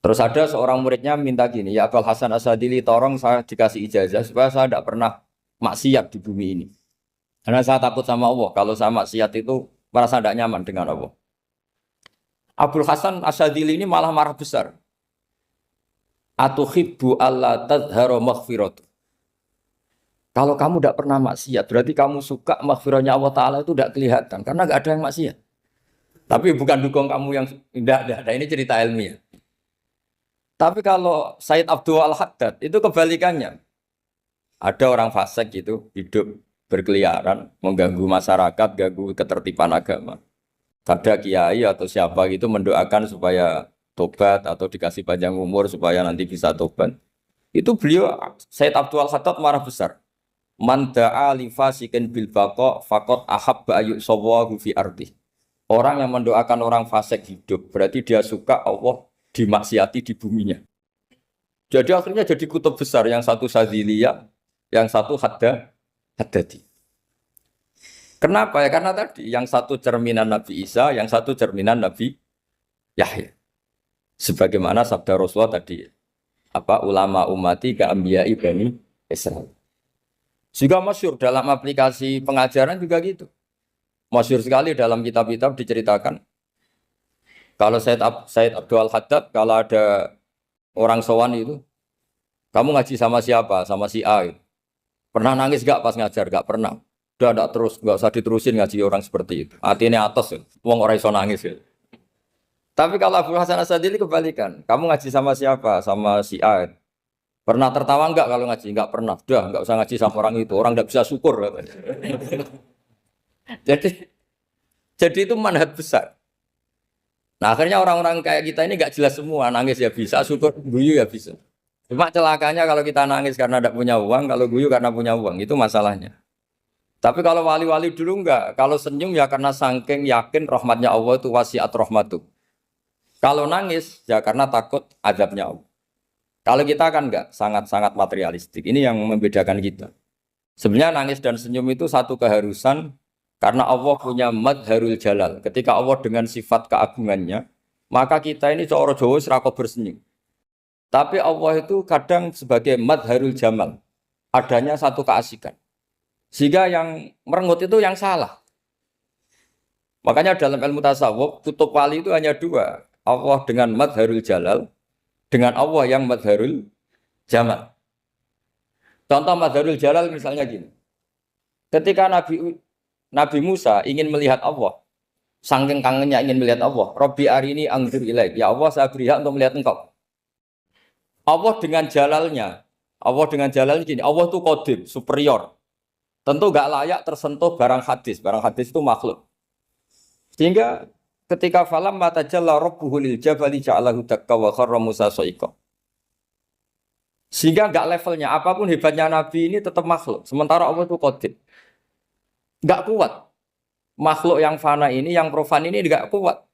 Terus ada seorang muridnya minta gini, ya Abdul Hasan Asyadzili, tolong saya dikasih ijazah supaya saya tidak pernah maksiat di bumi ini. Karena saya takut sama Allah, kalau saya maksiat itu merasa tidak nyaman dengan Allah. Abdul Hasan Asyadzili ini malah marah besar. Atuhibbu alla tadhharu maghfiratu. Kalau kamu tidak pernah maksiat, berarti kamu suka maghfirahnya Allah Ta'ala itu tidak kelihatan. Karena tidak ada yang maksiat. Tapi bukan dukung kamu yang tidak. Ini cerita ilmiah. Tapi kalau Said Abdul Al-Haddad, itu kebalikannya. Ada orang fasik gitu, hidup berkeliaran, mengganggu masyarakat, ganggu ketertiban agama. Ada kiai atau siapa gitu mendoakan supaya tobat atau dikasih panjang umur supaya nanti bisa tobat. Itu beliau, Said Abdul Al-Haddad marah besar. Man da'a li fasikin bil baqa faqad ahabba ayu sawahu fi ardi. Orang yang mendoakan orang fasik hidup berarti dia suka Allah dimaksiati di buminya. Jadi akhirnya jadi kutub besar, yang satu Sadziliyah, yang satu Haddadi. Kenapa ya? Karena tadi yang satu cerminan Nabi Isa, yang satu cerminan Nabi Yahya. Sebagaimana sabda Rasulullah tadi, ulama ummati ka anbiya'i bani Israil. Juga masyhur dalam aplikasi pengajaran juga gitu. Masyhur sekali dalam kitab-kitab diceritakan. Kalau Said Abdul Haddad, kalau ada orang sowan itu, kamu ngaji sama siapa? Sama si A. Gitu. Pernah nangis gak pas ngajar? Gak pernah. Udah gak terus, gak usah diterusin ngaji orang seperti itu. Hatinya atas, wong orang iso nangis. Gitu. Tapi kalau Abdul Hasan Asyadzili kebalikan. Kamu ngaji sama siapa? Sama si A. Gitu. Pernah tertawa enggak kalau ngaji? Enggak pernah. Udah, enggak usah ngaji sama orang itu. Orang enggak bisa syukur. jadi itu manhaj besar. Nah, akhirnya orang-orang kayak kita ini enggak jelas semua. Nangis ya bisa, syukur, guyu ya bisa. Cuma celakanya kalau kita nangis karena enggak punya uang, kalau guyu karena punya uang, itu masalahnya. Tapi kalau wali-wali dulu enggak. Kalau senyum ya karena saking yakin rahmatnya Allah itu wasiat rahmatu. Kalau nangis ya karena takut azabnya Allah. Kalau kita kan enggak, sangat-sangat materialistik. Ini yang membedakan kita. Sebenarnya nangis dan senyum itu satu keharusan karena Allah punya madharul jalal. Ketika Allah dengan sifat keagungannya, maka kita ini seorang Jawa serako bersenyum. Tapi Allah itu kadang sebagai madharul jamal. Adanya satu keasikan. Sehingga yang merengut itu yang salah. Makanya dalam ilmu tasawuf, kutub wali itu hanya dua. Allah dengan madharul jalal, dengan Allah yang madharul jamal. Contoh madharul jalal misalnya gini. Ketika Nabi Musa ingin melihat Allah, saking kangennya ingin melihat Allah, Rabbi arini anzur ilaik. Ya Allah, saya beri hak untuk melihat engkau. Allah dengan jalalnya gini. Allah itu qadim, superior. Tentu gak layak tersentuh barang hadis. Barang hadis itu makhluk. Sehingga ketika falam mata jalla rabbuhu lil jabali ja'alahu dakka wa kharra Musa sa'iqa. Sehingga enggak levelnya apapun hebatnya Nabi ini tetap makhluk. Sementara Allah itu qadir. Enggak kuat. Makhluk yang fana ini, yang profan ini enggak kuat.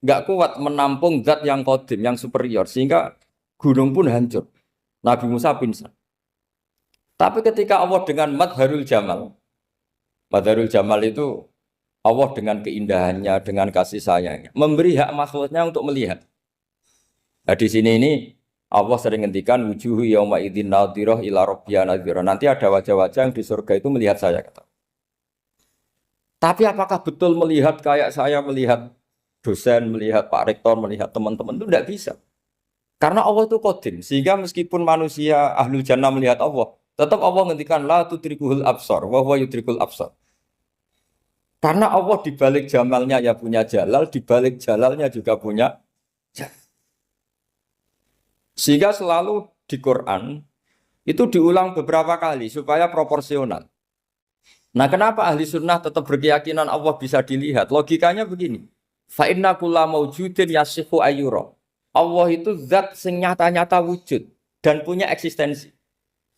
Enggak kuat menampung zat yang qadim, yang superior. Sehingga gunung pun hancur. Nabi Musa pingsan. Tapi ketika Allah dengan Madharul Jamal. Madharul Jamal itu Allah dengan keindahannya, dengan kasih sayangnya. Memberi hak makhluknya untuk melihat. Nah di sini ini Allah sering ngendikan wujuhu yauma idzin nadhirah ila rabbiha nadhirah. Nanti ada wajah-wajah yang di surga itu melihat saya kata. Tapi apakah betul melihat kayak saya melihat dosen, melihat Pak Rektor, melihat teman-teman itu tidak bisa. Karena Allah itu qadim, sehingga meskipun manusia ahlul jannah melihat Allah, tetap Allah ngendikan la tudrikuhul absar wa huwa yudrikul absar. Karena Allah di balik jamalnya ya punya jalal, di balik jalalnya juga punya jalal. Sehingga selalu di Quran itu diulang beberapa kali supaya proporsional. Nah, kenapa ahli sunnah tetap berkeyakinan Allah bisa dilihat? Logikanya begini. Fa inna kulla maujudin yasifu ayyura. Allah itu zat sing nyata-nyata wujud dan punya eksistensi.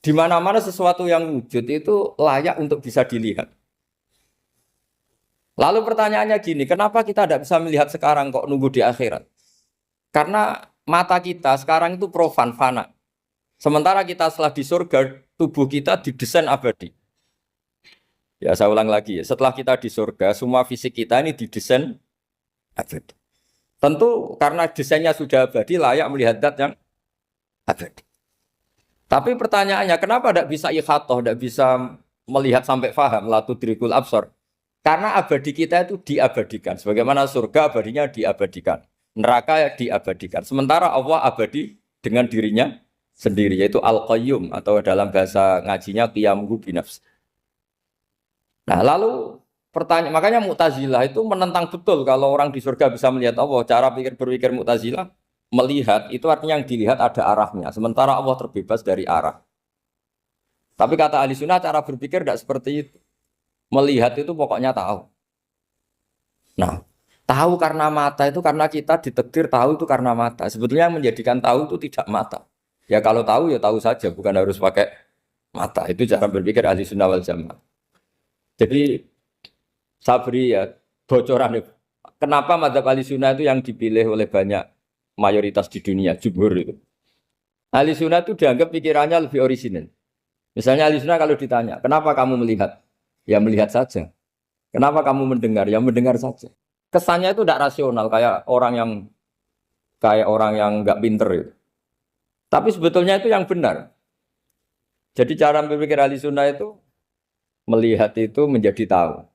Di mana-mana sesuatu yang wujud itu layak untuk bisa dilihat. Lalu pertanyaannya gini, kenapa kita tidak bisa melihat sekarang kok nunggu di akhirat? Karena mata kita sekarang itu profan, fana. Sementara kita setelah di surga, tubuh kita didesain abadi. Ya saya ulang lagi ya, setelah kita di surga, semua fisik kita ini didesain abadi. Tentu karena desainnya sudah abadi, layak melihat zat yang abadi. Tapi pertanyaannya, kenapa tidak bisa ikhatoh, tidak bisa melihat sampai faham, la tudrikul absar? Karena abadi kita itu diabadikan. Sebagaimana surga abadinya diabadikan. Neraka ya diabadikan. Sementara Allah abadi dengan dirinya sendiri, yaitu Al-Qayyum atau dalam bahasa ngajinya Qiyamuhu binafs. Nah lalu pertanyaan, makanya Mu'tazilah itu menentang betul kalau orang di surga bisa melihat Allah. Cara berpikir Mu'tazilah, melihat itu artinya yang dilihat ada arahnya. Sementara Allah terbebas dari arah. Tapi kata ahli sunnah cara berpikir tidak seperti itu. Melihat itu pokoknya tahu. Nah, tahu karena mata itu karena kita ditakdir tahu itu karena mata. Sebetulnya yang menjadikan tahu itu tidak mata. Ya kalau tahu ya tahu saja, bukan harus pakai mata. Itu cara berpikir ahli sunnah wal jamaah. Jadi sabri ya bocoran. Kenapa madzhab ahli sunnah itu yang dipilih oleh banyak mayoritas di dunia, jumhur itu. Ahli sunnah itu dianggap pikirannya lebih orisinal. Misalnya ahli sunnah kalau ditanya, kenapa kamu melihat? Ya melihat saja. Kenapa kamu mendengar? Ya mendengar saja. Kesannya itu tidak rasional kayak orang yang nggak pinter itu. Tapi sebetulnya itu yang benar. Jadi cara berpikir ahli sunnah itu melihat itu menjadi tahu.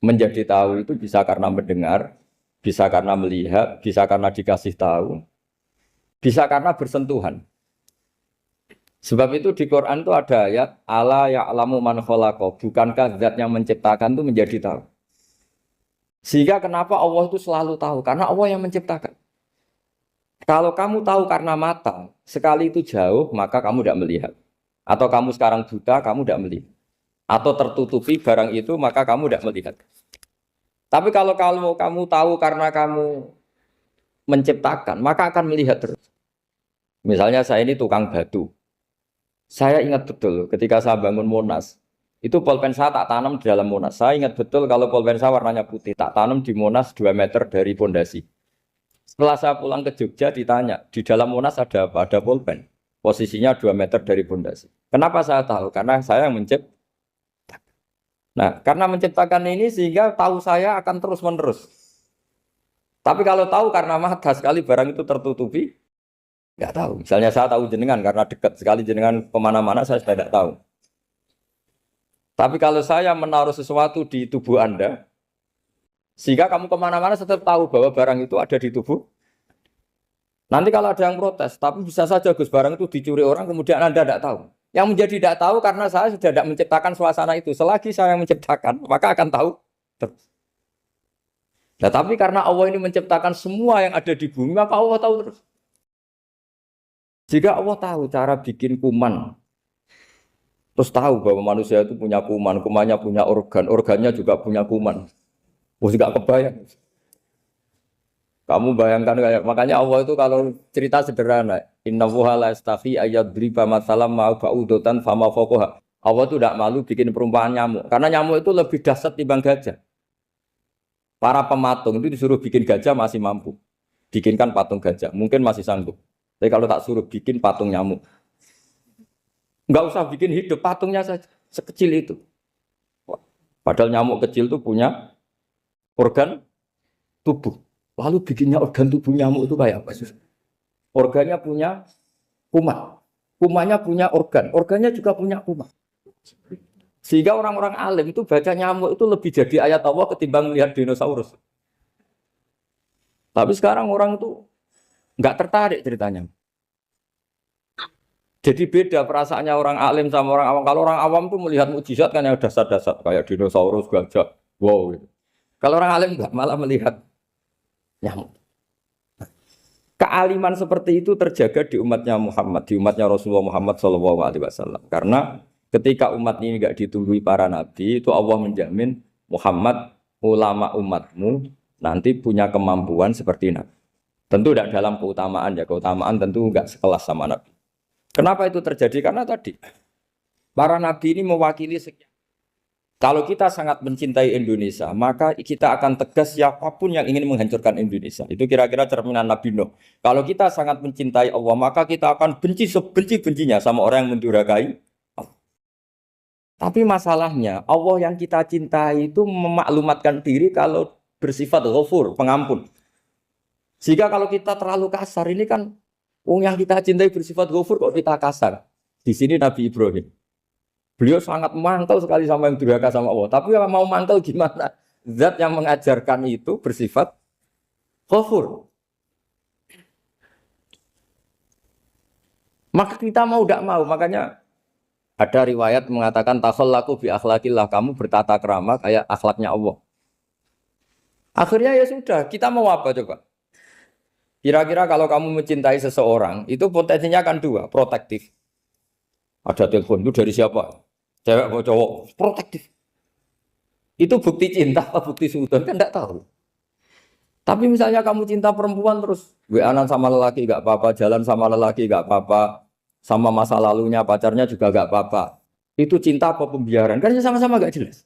Menjadi tahu itu bisa karena mendengar, bisa karena melihat, bisa karena dikasih tahu, bisa karena bersentuhan. Sebab itu di Quran itu ada ayat ala ya'lamu man khalaqa, bukankah zat yang menciptakan itu menjadi tahu. Sehingga kenapa Allah itu selalu tahu? Karena Allah yang menciptakan. Kalau kamu tahu karena mata, sekali itu jauh, maka kamu tidak melihat. Atau kamu sekarang buta, kamu tidak melihat. Atau tertutupi barang itu, maka kamu tidak melihat. Tapi kalau kamu tahu karena kamu menciptakan, maka akan melihat terus. Misalnya saya ini tukang batu. Saya ingat betul ketika saya bangun Monas, itu pulpen saya tak tanam di dalam Monas. Saya ingat betul kalau pulpen saya warnanya putih, tak tanam di Monas 2 meter dari pondasi. Setelah saya pulang ke Jogja ditanya, di dalam Monas ada apa? Ada pulpen. Posisinya 2 meter dari pondasi. Kenapa saya tahu? Karena saya yang menciptakan. Nah, karena menciptakan ini sehingga tahu saya akan terus-menerus. Tapi kalau tahu karena mata sekali barang itu tertutupi, nggak tahu. Misalnya saya tahu jenengan karena dekat sekali jenengan kemana-mana saya sudah tidak tahu. Tapi kalau saya menaruh sesuatu di tubuh Anda, sehingga kamu kemana-mana tetap tahu bahwa barang itu ada di tubuh. Nanti kalau ada yang protes, tapi bisa saja Gus barang itu dicuri orang kemudian Anda tidak tahu. Yang menjadi tidak tahu karena saya sudah tidak menciptakan suasana itu. Selagi saya yang menciptakan, maka akan tahu terus. Nah, tapi karena Allah ini menciptakan semua yang ada di bumi, maka Allah tahu terus. Jika Allah tahu cara bikin kuman, terus tahu bahwa manusia itu punya kuman, kumannya punya organ, organnya juga punya kuman. Wah, nggak kebayang. Kamu bayangkan kayak makanya Allah itu kalau cerita sederhana, innallaha la yastahi ayyadriba matsalam ma ba'udatan fama fawqaha. Allah itu tidak malu bikin perumpamaan nyamuk karena nyamuk itu lebih dahsyat timbang gajah. Para pematung itu disuruh bikin gajah masih mampu. Bikinkan patung gajah, mungkin masih sanggup. Tapi kalau tak suruh bikin patung nyamuk, nggak usah bikin hidup, patungnya saja sekecil itu. Padahal nyamuk kecil itu punya organ tubuh. Lalu bikinnya organ tubuh nyamuk itu kayak apa? Organnya punya kuman. Kumannya punya organ. Organnya juga punya kuman. Sehingga orang-orang alim itu baca nyamuk itu lebih jadi ayat Allah ketimbang melihat dinosaurus. Tapi sekarang orang itu nggak tertarik ceritanya. Jadi beda perasaannya orang alim sama orang awam. Kalau orang awam tuh melihat mukjizat kan yang dasar-dasar kayak dinosaurus, gajah, wow. Gitu. Kalau orang alim nggak, malah melihat nyamuk. Kealiman seperti itu terjaga di umatnya Muhammad, di umatnya Rasulullah Muhammad SAW. Karena ketika umat ini nggak ditumbuhi para nabi, itu Allah menjamin Muhammad, ulama umatmu nanti punya kemampuan seperti nabi. Tentu tidak dalam keutamaan ya, keutamaan tentu nggak sekelas sama nabi. Kenapa itu terjadi? Karena tadi para nabi ini mewakili sekian. Kalau kita sangat mencintai Indonesia, maka kita akan tegas siapapun yang ingin menghancurkan Indonesia. Itu kira-kira cerminan Nabi Nuh. Kalau kita sangat mencintai Allah, maka kita akan benci sebenci-bencinya sama orang yang mendurhakai Allah. Tapi masalahnya, Allah yang kita cintai itu memaklumatkan diri kalau bersifat ghafur, pengampun. Sehingga kalau kita terlalu kasar, ini kan yang kita cintai bersifat ghafur kok kita kasar. Di sini Nabi Ibrahim. Beliau sangat mangkel sekali sama yang durhaka sama Allah. Tapi mau mangkel gimana? Zat yang mengajarkan itu bersifat ghafur. Maka kita mau tidak mau. Makanya ada riwayat mengatakan takhallaku bi akhlaqillah. Kamu bertata krama kayak akhlaknya Allah. Akhirnya ya sudah. Kita mau apa coba? Kira-kira kalau kamu mencintai seseorang, itu potensinya kan dua. Protektif. Ada telepon itu dari siapa? Cewek atau cowok, protektif. Itu bukti cinta apa bukti suudon kan tidak tahu. Tapi misalnya kamu cinta perempuan terus WA-an sama lelaki nggak apa-apa, jalan sama lelaki nggak apa-apa, sama masa lalunya pacarnya juga nggak apa-apa. Itu cinta apa pembiaran? Kan sama-sama nggak jelas.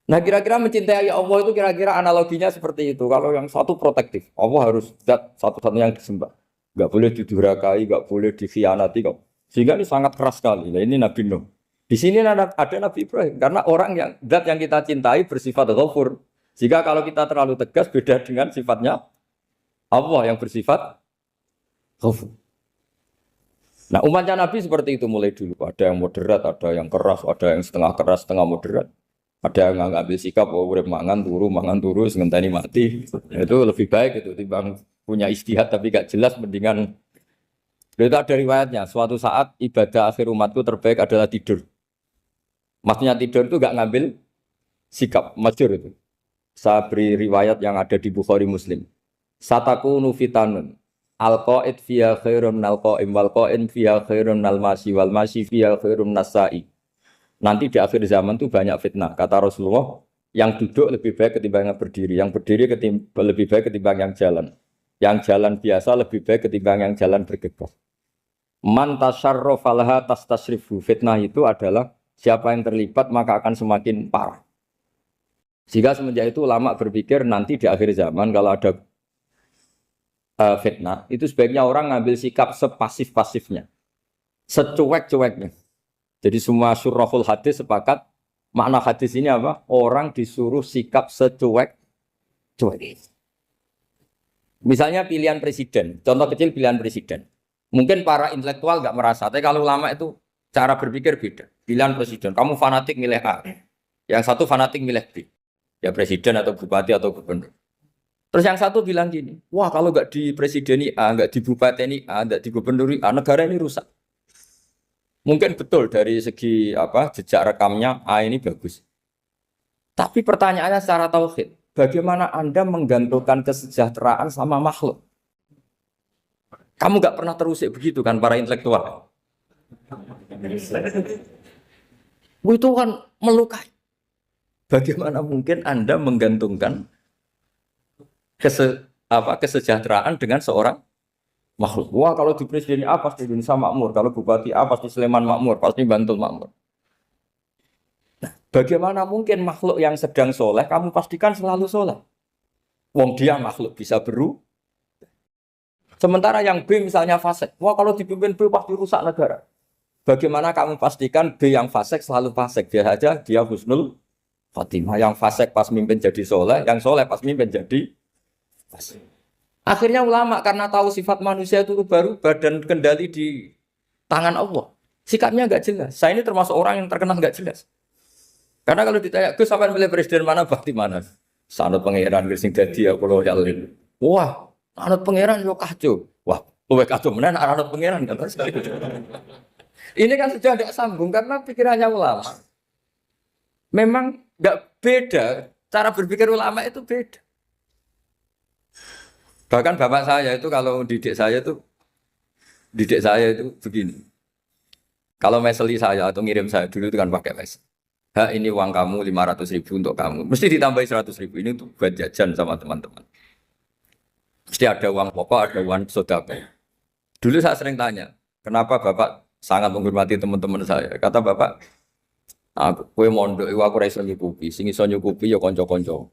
Nah kira-kira mencintai Allah itu kira-kira analoginya seperti itu. Kalau yang satu protektif, Allah harus zat satu-satunya yang disembah. Nggak boleh didurhakai, nggak boleh dikhianati kok. Sehingga ini sangat keras sekali. Nah, ini Nabi Nuh. Di sini ada Nabi Ibrahim. Karena orang yang zat yang kita cintai bersifat ghafur. Jika kalau kita terlalu tegas beda dengan sifatnya Allah yang bersifat ghafur. Nah umatnya Nabi seperti itu mulai dulu. Ada yang moderat, ada yang keras, ada yang setengah keras, setengah moderat. Ada yang ngambil sikap, oh udah mangan turu, ngenteni mati. Itu lebih baik itu timbang punya istihad tapi gak jelas mendingan. Itu ada riwayatnya, suatu saat ibadah akhir umatku terbaik adalah tidur. Maksudnya tidur itu gak ngambil sikap, masyhur itu. Saya beri riwayat yang ada di Bukhari Muslim. Satakunu fitanun, al-qa'id fiha khairun al-qa'im, wal-qa'in fiha khairun al-masi, wal-masi fiha khairun nas-sa'i. Nanti di akhir zaman itu banyak fitnah. Kata Rasulullah, yang duduk lebih baik ketimbang yang berdiri, yang berdiri lebih baik ketimbang yang jalan. Yang jalan biasa lebih baik ketimbang yang jalan bergegas. Man tasyarrafa laha tastasrifu. Fitnah itu adalah siapa yang terlibat maka akan semakin parah. Jika semenjak itu ulama berpikir nanti di akhir zaman kalau ada fitnah itu sebaiknya orang ngambil sikap sepasif-pasifnya, secuek-cueknya. Jadi semua syurahul hadis sepakat makna hadis ini apa? Orang disuruh sikap secuek-cuek. Misalnya pilihan presiden, contoh kecil pilihan presiden. Mungkin para intelektual nggak merasa, tapi kalau ulama itu cara berpikir beda. Pilihan presiden, kamu fanatik milih A, yang satu fanatik milih B, ya presiden atau bupati atau gubernur. Terus yang satu bilang gini, wah kalau nggak di presiden A, nggak di bupati A, nggak di gubernur A, negara ini rusak. Mungkin betul dari segi jejak rekamnya A ini bagus. Tapi pertanyaannya secara tauhid, bagaimana Anda menggantungkan kesejahteraan sama makhluk? Kamu gak pernah terusik begitu kan para intelektual? Itu kan melukai. Bagaimana mungkin Anda menggantungkan kesejahteraan dengan seorang makhluk. Wah, kalau di presiden A pasti Indonesia makmur, kalau bupati A pasti Sleman makmur, pasti Bantul makmur. Bagaimana mungkin makhluk yang sedang soleh kamu pastikan selalu soleh? Wong dia makhluk bisa beru. Sementara yang B misalnya fasik. Wah, kalau dipimpin B pasti rusak negara. Bagaimana kamu pastikan B yang fasik selalu fasik? Dia saja dia husnul khotimah. Yang fasik pas mimpin jadi soleh, yang soleh pas mimpin jadi fasik. Akhirnya ulama karena tahu sifat manusia itu baru badan kendali di tangan Allah. Sikapnya nggak jelas. Saya ini termasuk orang yang terkenal nggak jelas. Karena kalau ditanya, Gus sampai pilih presiden mana, bakti mana? Sanut pangeran sing dadi aku loyalin. Wah, anut pangeran yo kacau. Wah, luwe kacau menan anut pangeran kan. Ini kan sudah tidak sambung karena pikirannya ulama. Memang nggak beda, cara berpikir ulama itu beda. Bahkan bapak saya itu kalau didik saya itu begini. Kalau meseli saya atau ngirim saya dulu itu kan pakai mesel. Ini uang kamu 500.000 untuk kamu. Mesti ditambahi 100.000 ini untuk buat jajan sama teman-teman. Mesti ada uang pokok, ada uang sodako. Dulu saya sering tanya, kenapa bapak sangat menghormati teman-teman saya? Kata bapak, aku mondok, aku raiso nyukupi, sing iso nyukupi ya konco-konco.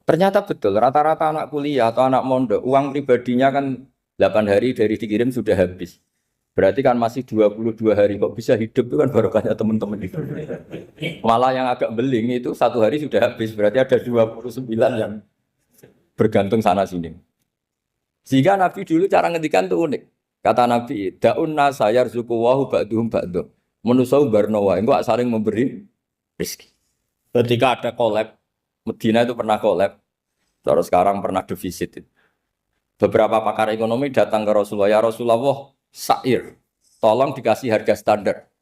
Ternyata betul, rata-rata anak kuliah atau anak mondok, uang pribadinya kan 8 hari dari dikirim sudah habis. Berarti kan masih 22 hari kok bisa hidup itu kan barokahnya teman-teman itu. Malah yang agak beling itu 1 hari sudah habis, berarti ada 29 yang bergantung sana sini. Sehingga Nabi dulu cara ngendikan itu unik. Kata Nabi, da'un nasa yarzuqu wahu ba'duhum ba'du. Manusia barnawa, engko saling memberi rezeki. Ketika ada collab, Medina itu pernah collab, terus sekarang pernah defisit. Beberapa pakar ekonomi datang ke Rasulullah, ya Rasulullah, sa'ir, tolong dikasih harga standar.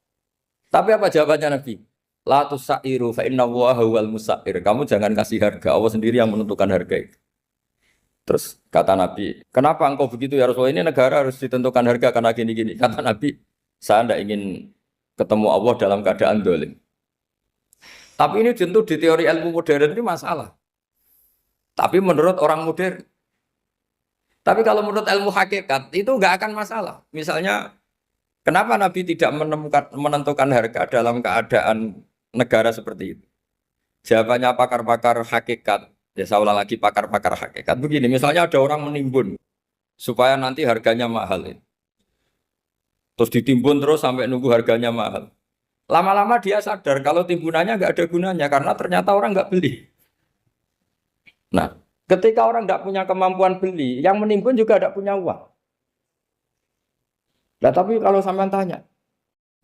Tapi apa jawabannya Nabi? La tusairu fa inna Allaha huwal musair. Kamu jangan kasih harga, Allah sendiri yang menentukan harga itu. Terus kata Nabi, kenapa engkau begitu ya Rasulullah? Ini negara harus ditentukan harga karena gini-gini. Kata Nabi, saya tidak ingin ketemu Allah dalam keadaan dolim. Tapi ini tentu di teori ilmu modern ini masalah. Tapi menurut orang modern. Tapi kalau menurut ilmu hakikat itu nggak akan masalah. Misalnya, kenapa Nabi tidak menentukan harga dalam keadaan negara seperti itu? Jawabannya pakar-pakar hakikat. Ya saya ulang lagi pakar-pakar hakikat. Begini, misalnya ada orang menimbun supaya nanti harganya mahal. Terus ditimbun terus sampai nunggu harganya mahal. Lama-lama dia sadar kalau timbunannya nggak ada gunanya karena ternyata orang nggak beli. Nah, ketika orang tidak punya kemampuan beli, yang menimbun juga tidak punya uang. Nah, tapi kalau sampean tanya,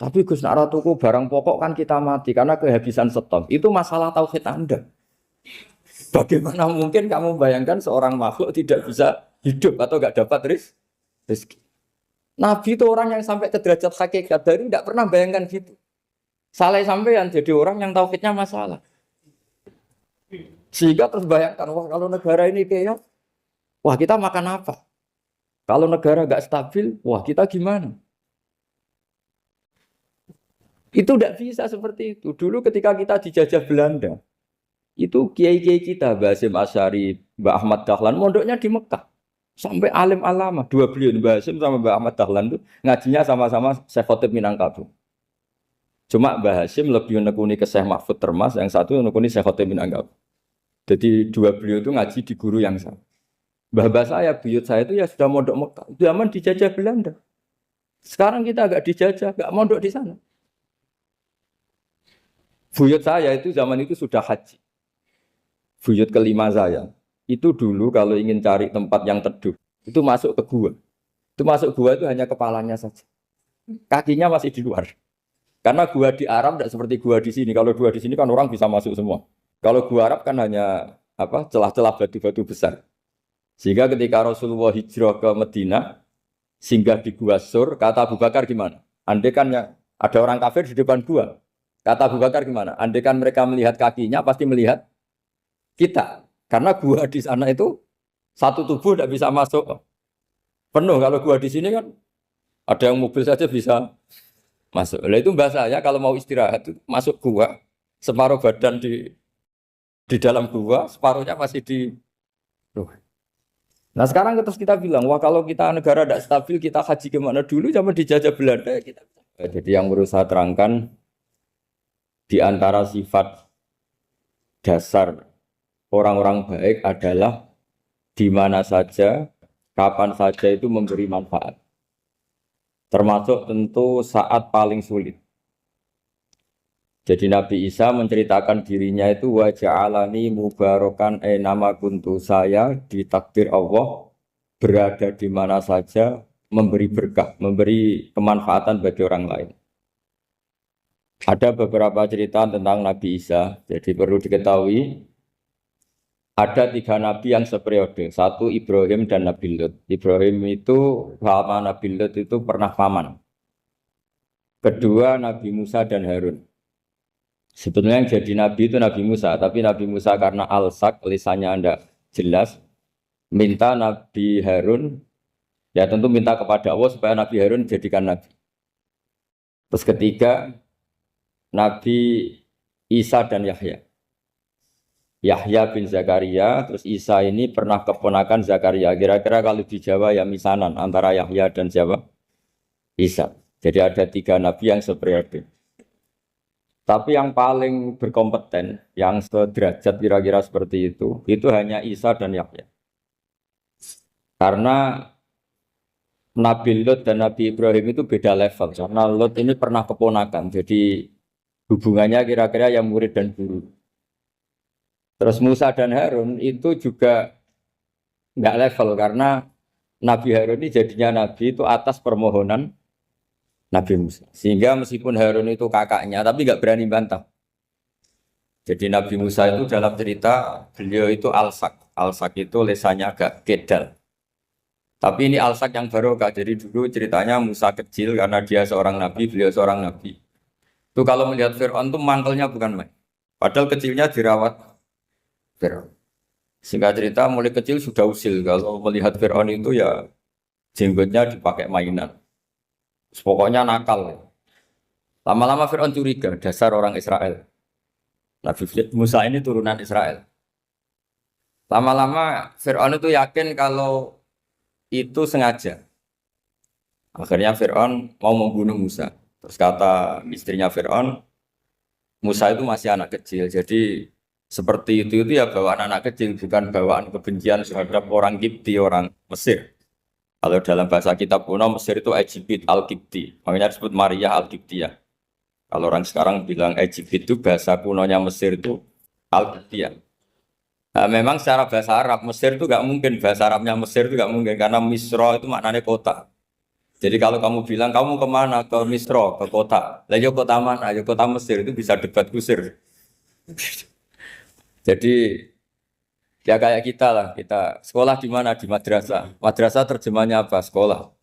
tapi Gus nak tuku barang pokok kan kita mati karena kehabisan stok. Itu masalah tauhid Anda. Bagaimana mungkin kamu bayangkan seorang makhluk tidak bisa hidup atau nggak dapat rezeki? Nabi itu orang yang sampai ke derajat hakikat dari tidak pernah bayangkan gitu. Saleh sampean jadi orang yang tauhidnya masalah. Sehingga terus bayangkan, wah kalau negara ini kayak, wah kita makan apa? Kalau negara nggak stabil, wah kita gimana? Itu tidak bisa seperti itu. Dulu ketika kita dijajah Belanda, itu kiai-kiai kita, Mbah Hasyim Asy'ari, Mbah Ahmad Dahlan, mondoknya di Mekah. Sampai alim alama, 2 beliau, Mbah Hasyim sama Mbah Ahmad Dahlan itu ngajinya sama-sama Syekh Khotib Minangkabau. Cuma Mbah Hasyim lebih menekuni ke Syekh Mahfud Termas, yang satu menekuni Syekh Khotib Minangkabau. Jadi 2 beliau itu ngaji di guru yang sama. Mbah saya, buyut saya itu ya sudah mondok Mekah. Zaman dijajah Belanda. Sekarang kita agak dijajah, agak mondok di sana. Buyut saya itu zaman itu sudah haji. Buyut kelima saya. Itu dulu kalau ingin cari tempat yang teduh, itu masuk ke gua. Itu masuk gua itu hanya kepalanya saja. Kakinya masih di luar. Karena gua di Arab tidak seperti gua di sini. Kalau gua di sini kan orang bisa masuk semua. Kalau gua Arab kan hanya celah-celah batu-batu besar. Sehingga ketika Rasulullah hijrah ke Madinah, singgah di Gua Sur, kata Abu Bakar gimana? Andai kan ada orang kafir di depan gua. Kata Abu Bakar gimana? Andai kan mereka melihat kakinya, pasti melihat kita. Karena gua di sana itu satu tubuh tidak bisa masuk penuh. Kalau gua di sini kan ada yang mobil saja bisa masuk. Nah itu bahasa saya kalau mau istirahat itu masuk gua, separuh badan di dalam gua, separuhnya masih di luar. Nah sekarang terus kita bilang, wah kalau kita negara tidak stabil, kita haji kemana dulu zaman dijajah Belanda ya kita. Jadi yang berusaha terangkan di antara sifat dasar orang-orang baik adalah di mana saja, kapan saja itu memberi manfaat. Termasuk tentu saat paling sulit. Jadi Nabi Isa menceritakan dirinya itu wa ja'alani mubarakan nama kuntu, saya ditakdir Allah berada di mana saja memberi berkah, memberi kemanfaatan bagi orang lain. Ada beberapa cerita tentang Nabi Isa. Jadi perlu diketahui ada 3 nabi yang seperiode. Satu Ibrahim dan Nabi Lut. Ibrahim itu sama Nabi Lut itu pernah paman. Kedua Nabi Musa dan Harun. Sebetulnya yang jadi nabi itu Nabi Musa, tapi Nabi Musa karena alsak, lisannya anda jelas, minta Nabi Harun, ya tentu minta kepada Allah supaya Nabi Harun jadikan nabi. Terus ketiga, Nabi Isa dan Yahya. Yahya bin Zakaria, terus Isa ini pernah keponakan Zakaria. Kira-kira kalau di Jawa ya misanan antara Yahya dan siapa? Isa. Jadi ada 3 nabi yang seperiode. Tapi yang paling berkompeten, yang sederajat kira-kira seperti itu hanya Isa dan Yahya. Karena Nabi Lut dan Nabi Ibrahim itu beda level. Karena Lut ini pernah keponakan, jadi hubungannya kira-kira yang murid dan guru. Terus Musa dan Harun itu juga nggak level, karena Nabi Harun ini jadinya Nabi itu atas permohonan Nabi Musa. Sehingga meskipun Harun itu kakaknya, tapi nggak berani bantah. Jadi Nabi Musa itu dalam cerita, beliau itu alsak. Alsak itu lesannya agak kedal. Tapi ini alsak yang barokah. Jadi dulu ceritanya Musa kecil, karena dia seorang Nabi, beliau seorang Nabi. Itu kalau melihat Fir'aun itu mantelnya bukan main. Padahal kecilnya dirawat Fir'aun. Singkat cerita mulai kecil sudah usil. Kalau melihat Fir'aun itu ya jenggotnya dipakai mainan. Pokoknya nakal. Lama-lama Fir'aun curiga, dasar orang Israel. Nabi Musa ini turunan Israel. Lama-lama Fir'aun itu yakin kalau itu sengaja. Akhirnya Fir'aun mau membunuh Musa. Terus kata istrinya Fir'aun, Musa itu masih anak kecil. Jadi seperti itu ya bawaan anak kecil, bukan bawaan kebencian terhadap orang Kipti, orang Mesir. Kalau dalam bahasa kitab kuno Mesir itu Egypt Al-Kipti, makanya disebut Maria Al-Kiptiyah. Kalau orang sekarang bilang Egypt itu bahasa kunonya Mesir itu Al-Kiptiyah. Nah, memang secara bahasa Arab Mesir itu nggak mungkin, bahasa Arabnya Mesir itu nggak mungkin karena Misro itu maknanya kota. Jadi kalau kamu bilang kamu kemana, ke Misro, ke kota, lalu kota mana, ayo kota Mesir, itu bisa debat kusir. Jadi ya kayak kita lah, kita sekolah di mana? Di madrasah. Madrasah terjemahnya apa? Sekolah.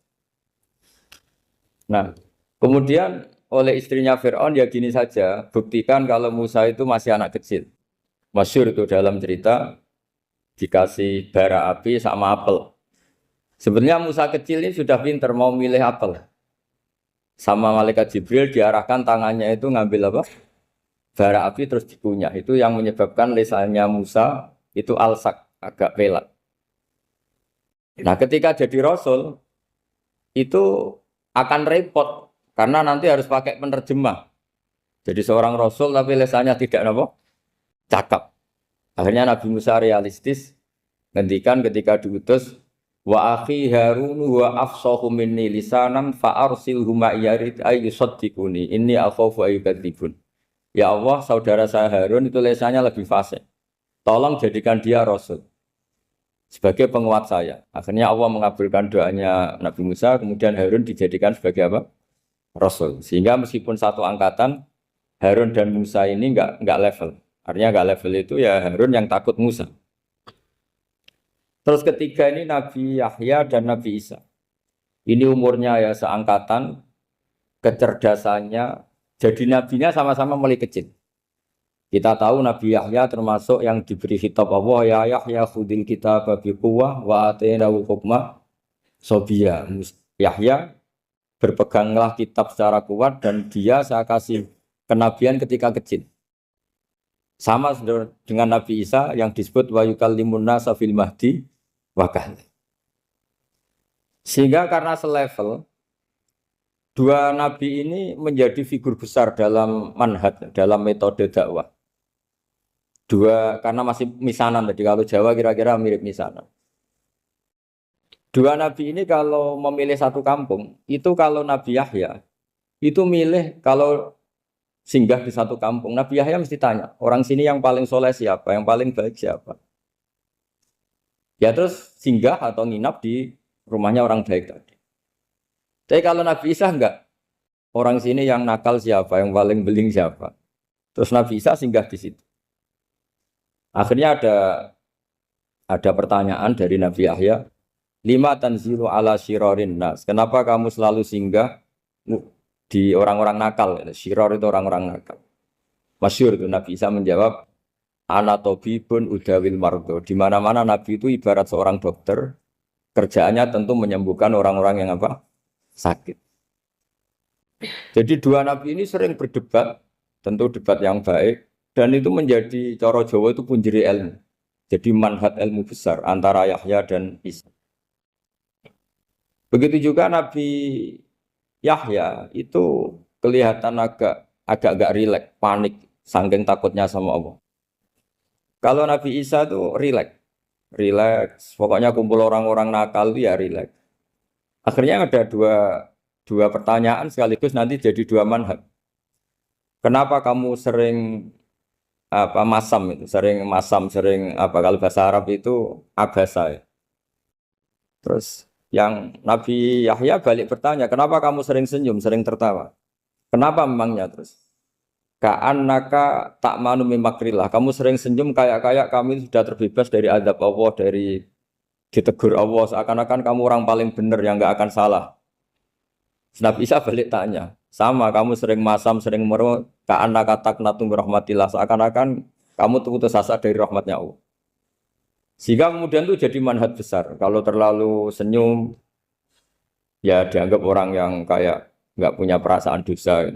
Nah, kemudian oleh istrinya Fir'aun ya gini saja, buktikan kalau Musa itu masih anak kecil. Masyhur itu dalam cerita dikasih bara api sama apel. Sebenarnya Musa kecil ini sudah pinter mau milih apel. Sama malaikat Jibril diarahkan tangannya itu ngambil apa? Bara api terus dikunyah. Itu yang menyebabkan lisannya Musa itu alsak, agak pelat. Nah ketika jadi Rasul, itu akan repot, karena nanti harus pakai penerjemah. Jadi seorang Rasul tapi lisannya tidak apa? Cakap. Akhirnya Nabi Musa realistis, ngendikan ketika diutus, wa akhi Harun wa afsahu minni lisanan fa arsilhu ma'iyarid ayyusaddiquni inni akhafu ayyukadzibun. Ya Allah, saudara saya Harun itu lisannya lebih fasih. Tolong jadikan dia Rasul sebagai penguat saya. Akhirnya Allah mengabulkan doanya Nabi Musa, kemudian Harun dijadikan sebagai apa? Rasul. Sehingga meskipun satu angkatan, Harun dan Musa ini enggak level. Artinya enggak level itu ya Harun yang takut Musa. Terus ketiga ini Nabi Yahya dan Nabi Isa. Ini umurnya ya seangkatan, kecerdasannya, jadi nabinya sama-sama mulai kecil. Kita tahu Nabi Yahya termasuk yang diberi kitab Allah, ya Yahya khudil kitab bi quwwah wa atainahu hukma sobiyya. Yahya berpeganglah kitab secara kuat dan dia saya kasih kenabian ketika kecil. Sama dengan Nabi Isa yang disebut wa yukallimun nasa fil mahdi wa kahla. Sehingga karena selevel, dua nabi ini menjadi figur besar dalam manhaj, dalam metode dakwah. Dua, karena masih misanan tadi, kalau Jawa kira-kira mirip misanan. Dua nabi ini kalau memilih satu kampung, itu kalau Nabi Yahya, itu milih kalau singgah di satu kampung. Nabi Yahya mesti tanya, orang sini yang paling soleh siapa, yang paling baik siapa. Ya terus singgah atau nginap di rumahnya orang baik tadi. Tapi kalau Nabi Isa enggak, orang sini yang nakal siapa, yang paling beling siapa. Terus Nabi Isa singgah di situ. Akhirnya ada pertanyaan dari Nabi Yahya, lima tanzilu ala syirarin nas. Kenapa kamu selalu singgah di orang-orang nakal? Syiror itu orang-orang nakal. Masyhur itu Nabi Isa menjawab, ana tabibun udawil mardo. Di mana-mana Nabi itu ibarat seorang dokter, kerjaannya tentu menyembuhkan orang-orang yang apa? Sakit. Jadi dua Nabi ini sering berdebat, tentu debat yang baik. Dan itu menjadi cara Jawa itu punjeri ilmu. Jadi manhaj ilmu besar antara Yahya dan Isa. Begitu juga Nabi Yahya itu kelihatan agak rileks, panik, saking takutnya sama Allah. Kalau Nabi Isa itu rileks. Pokoknya kumpul orang-orang nakal itu ya rileks. Akhirnya ada dua pertanyaan sekaligus nanti jadi dua manhaj. Kenapa kamu sering sering kalau bahasa Arab itu abasa ya. Terus yang Nabi Yahya balik bertanya, kenapa kamu sering senyum, sering tertawa? Kenapa memangnya terus? Ka'annaka ta'manu mimakrillah. Kamu sering senyum kayak kami sudah terbebas dari azab Allah, dari ditegur Allah, seakan-akan kamu orang paling benar yang enggak akan salah. Nabi Isa balik tanya, sama kamu sering masam, sering meru, ka'annaka taqnatu rahmatillah, seakan-akan kamu putus asa dari rahmatnya Allah. Sehingga kemudian itu jadi manhaj besar. Kalau terlalu senyum, ya dianggap orang yang kayak nggak punya perasaan dosa.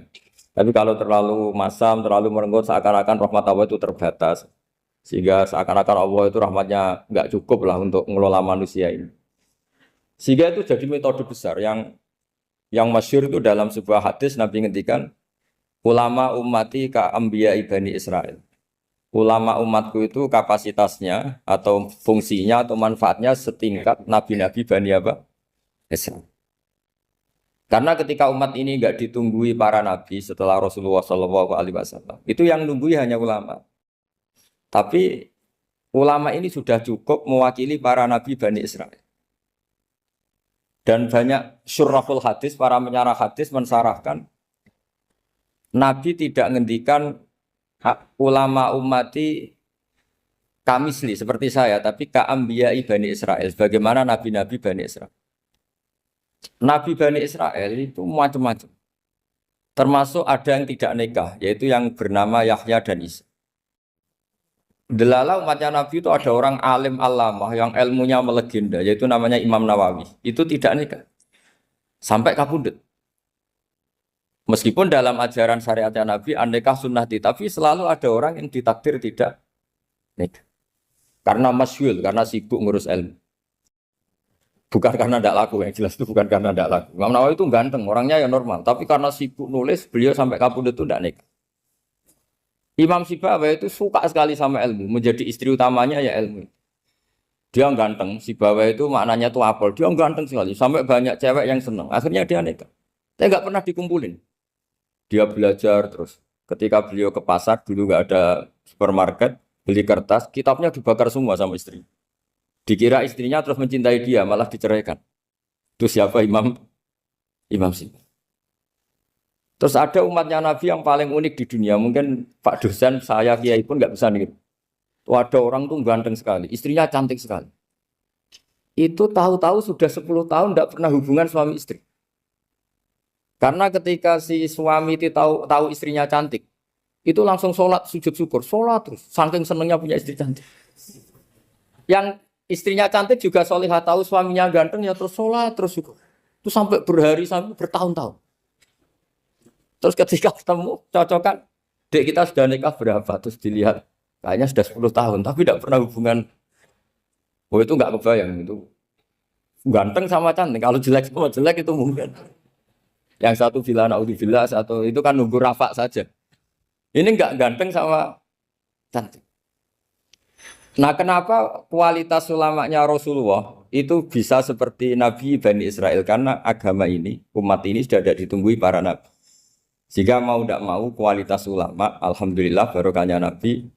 Tapi kalau terlalu masam, terlalu merenggut, seakan-akan rahmat Allah itu terbatas. Sehingga seakan-akan Allah itu rahmatnya nggak cukup lah untuk mengelola manusia ini. Sehingga itu jadi metode besar yang masyhur itu dalam sebuah hadis Nabi ngendikan, ulama ummati ka anbiya Bani Israil. Ulama umatku itu kapasitasnya atau fungsinya atau manfaatnya setingkat nabi-nabi Bani apa? Israil. Karena ketika umat ini enggak ditunggui para nabi setelah Rasulullah SAW, itu yang nunggui hanya ulama. Tapi ulama ini sudah cukup mewakili para nabi Bani Israil. Dan banyak syurrahul hadis, para menyarah hadis mensarahkan Nabi tidak ngendikan ulama ummati kamisli seperti saya, tapi ka'ambiyai Bani Israel. Bagaimana nabi-nabi Bani Israel? Nabi Bani Israel itu macam-macam. Termasuk ada yang tidak nikah, yaitu yang bernama Yahya dan Isa. Delala umatnya Nabi itu ada orang alim alamah yang ilmunya melegenda, yaitu namanya Imam Nawawi. Itu tidak nikah. Sampai kabudut. Meskipun dalam ajaran syariatnya Nabi, an-nikah sunnati, tapi selalu ada orang yang ditakdir tidak nikah. Karena masyhul, karena sibuk ngurus ilmu. Bukan karena tidak laku, yang jelas itu bukan karena tidak laku. Imam Nawawi itu ganteng, orangnya ya normal. Tapi karena sibuk nulis, beliau sampai kabudut itu tidak nikah. Imam Sibawayh itu suka sekali sama ilmu, menjadi istri utamanya ya ilmu. Dia ganteng, Sibawayh itu maknanya tuh apel, dia ganteng sekali, sampai banyak cewek yang senang. Akhirnya dia nikah. Tapi nggak pernah dikumpulin. Dia belajar terus. Ketika beliau ke pasar, dulu nggak ada supermarket, beli kertas, kitabnya dibakar semua sama istri. Dikira istrinya terus mencintai dia, malah diceraikan. Itu siapa Imam Sibawayh. Terus ada umatnya Nabi yang paling unik di dunia. Mungkin Pak dosen, saya kiai pun nggak bisa nih. Tuh ada orang tuh ganteng sekali, istrinya cantik sekali. Itu tahu-tahu sudah 10 tahun tidak pernah hubungan suami istri. Karena ketika si suami itu tahu istrinya cantik, itu langsung sholat sujud syukur, sholat terus. Saking senengnya punya istri cantik. Yang istrinya cantik juga solihah, tahu suaminya ganteng ya terus sholat terus syukur. Itu sampai berhari sampai bertahun-tahun. Terus ketika ketemu, cocokan, dek kita sudah nikah berapa? Terus dilihat, kayaknya sudah 10 tahun, tapi tidak pernah hubungan. Oh itu nggak kebayang itu. Ganteng sama cantik. Kalau jelek sama jelek itu mungkin. Yang satu bilang naudzubillah, satu itu kan nunggu rafa saja. Ini enggak ganteng sama cantik. Nah, kenapa kualitas ulamanya Rasulullah itu bisa seperti Nabi Bani Israel? Karena agama ini, umat ini sudah tidak ditunggui para nabi. Jika mau tidak mau kualitas ulama, alhamdulillah barokahnya Nabi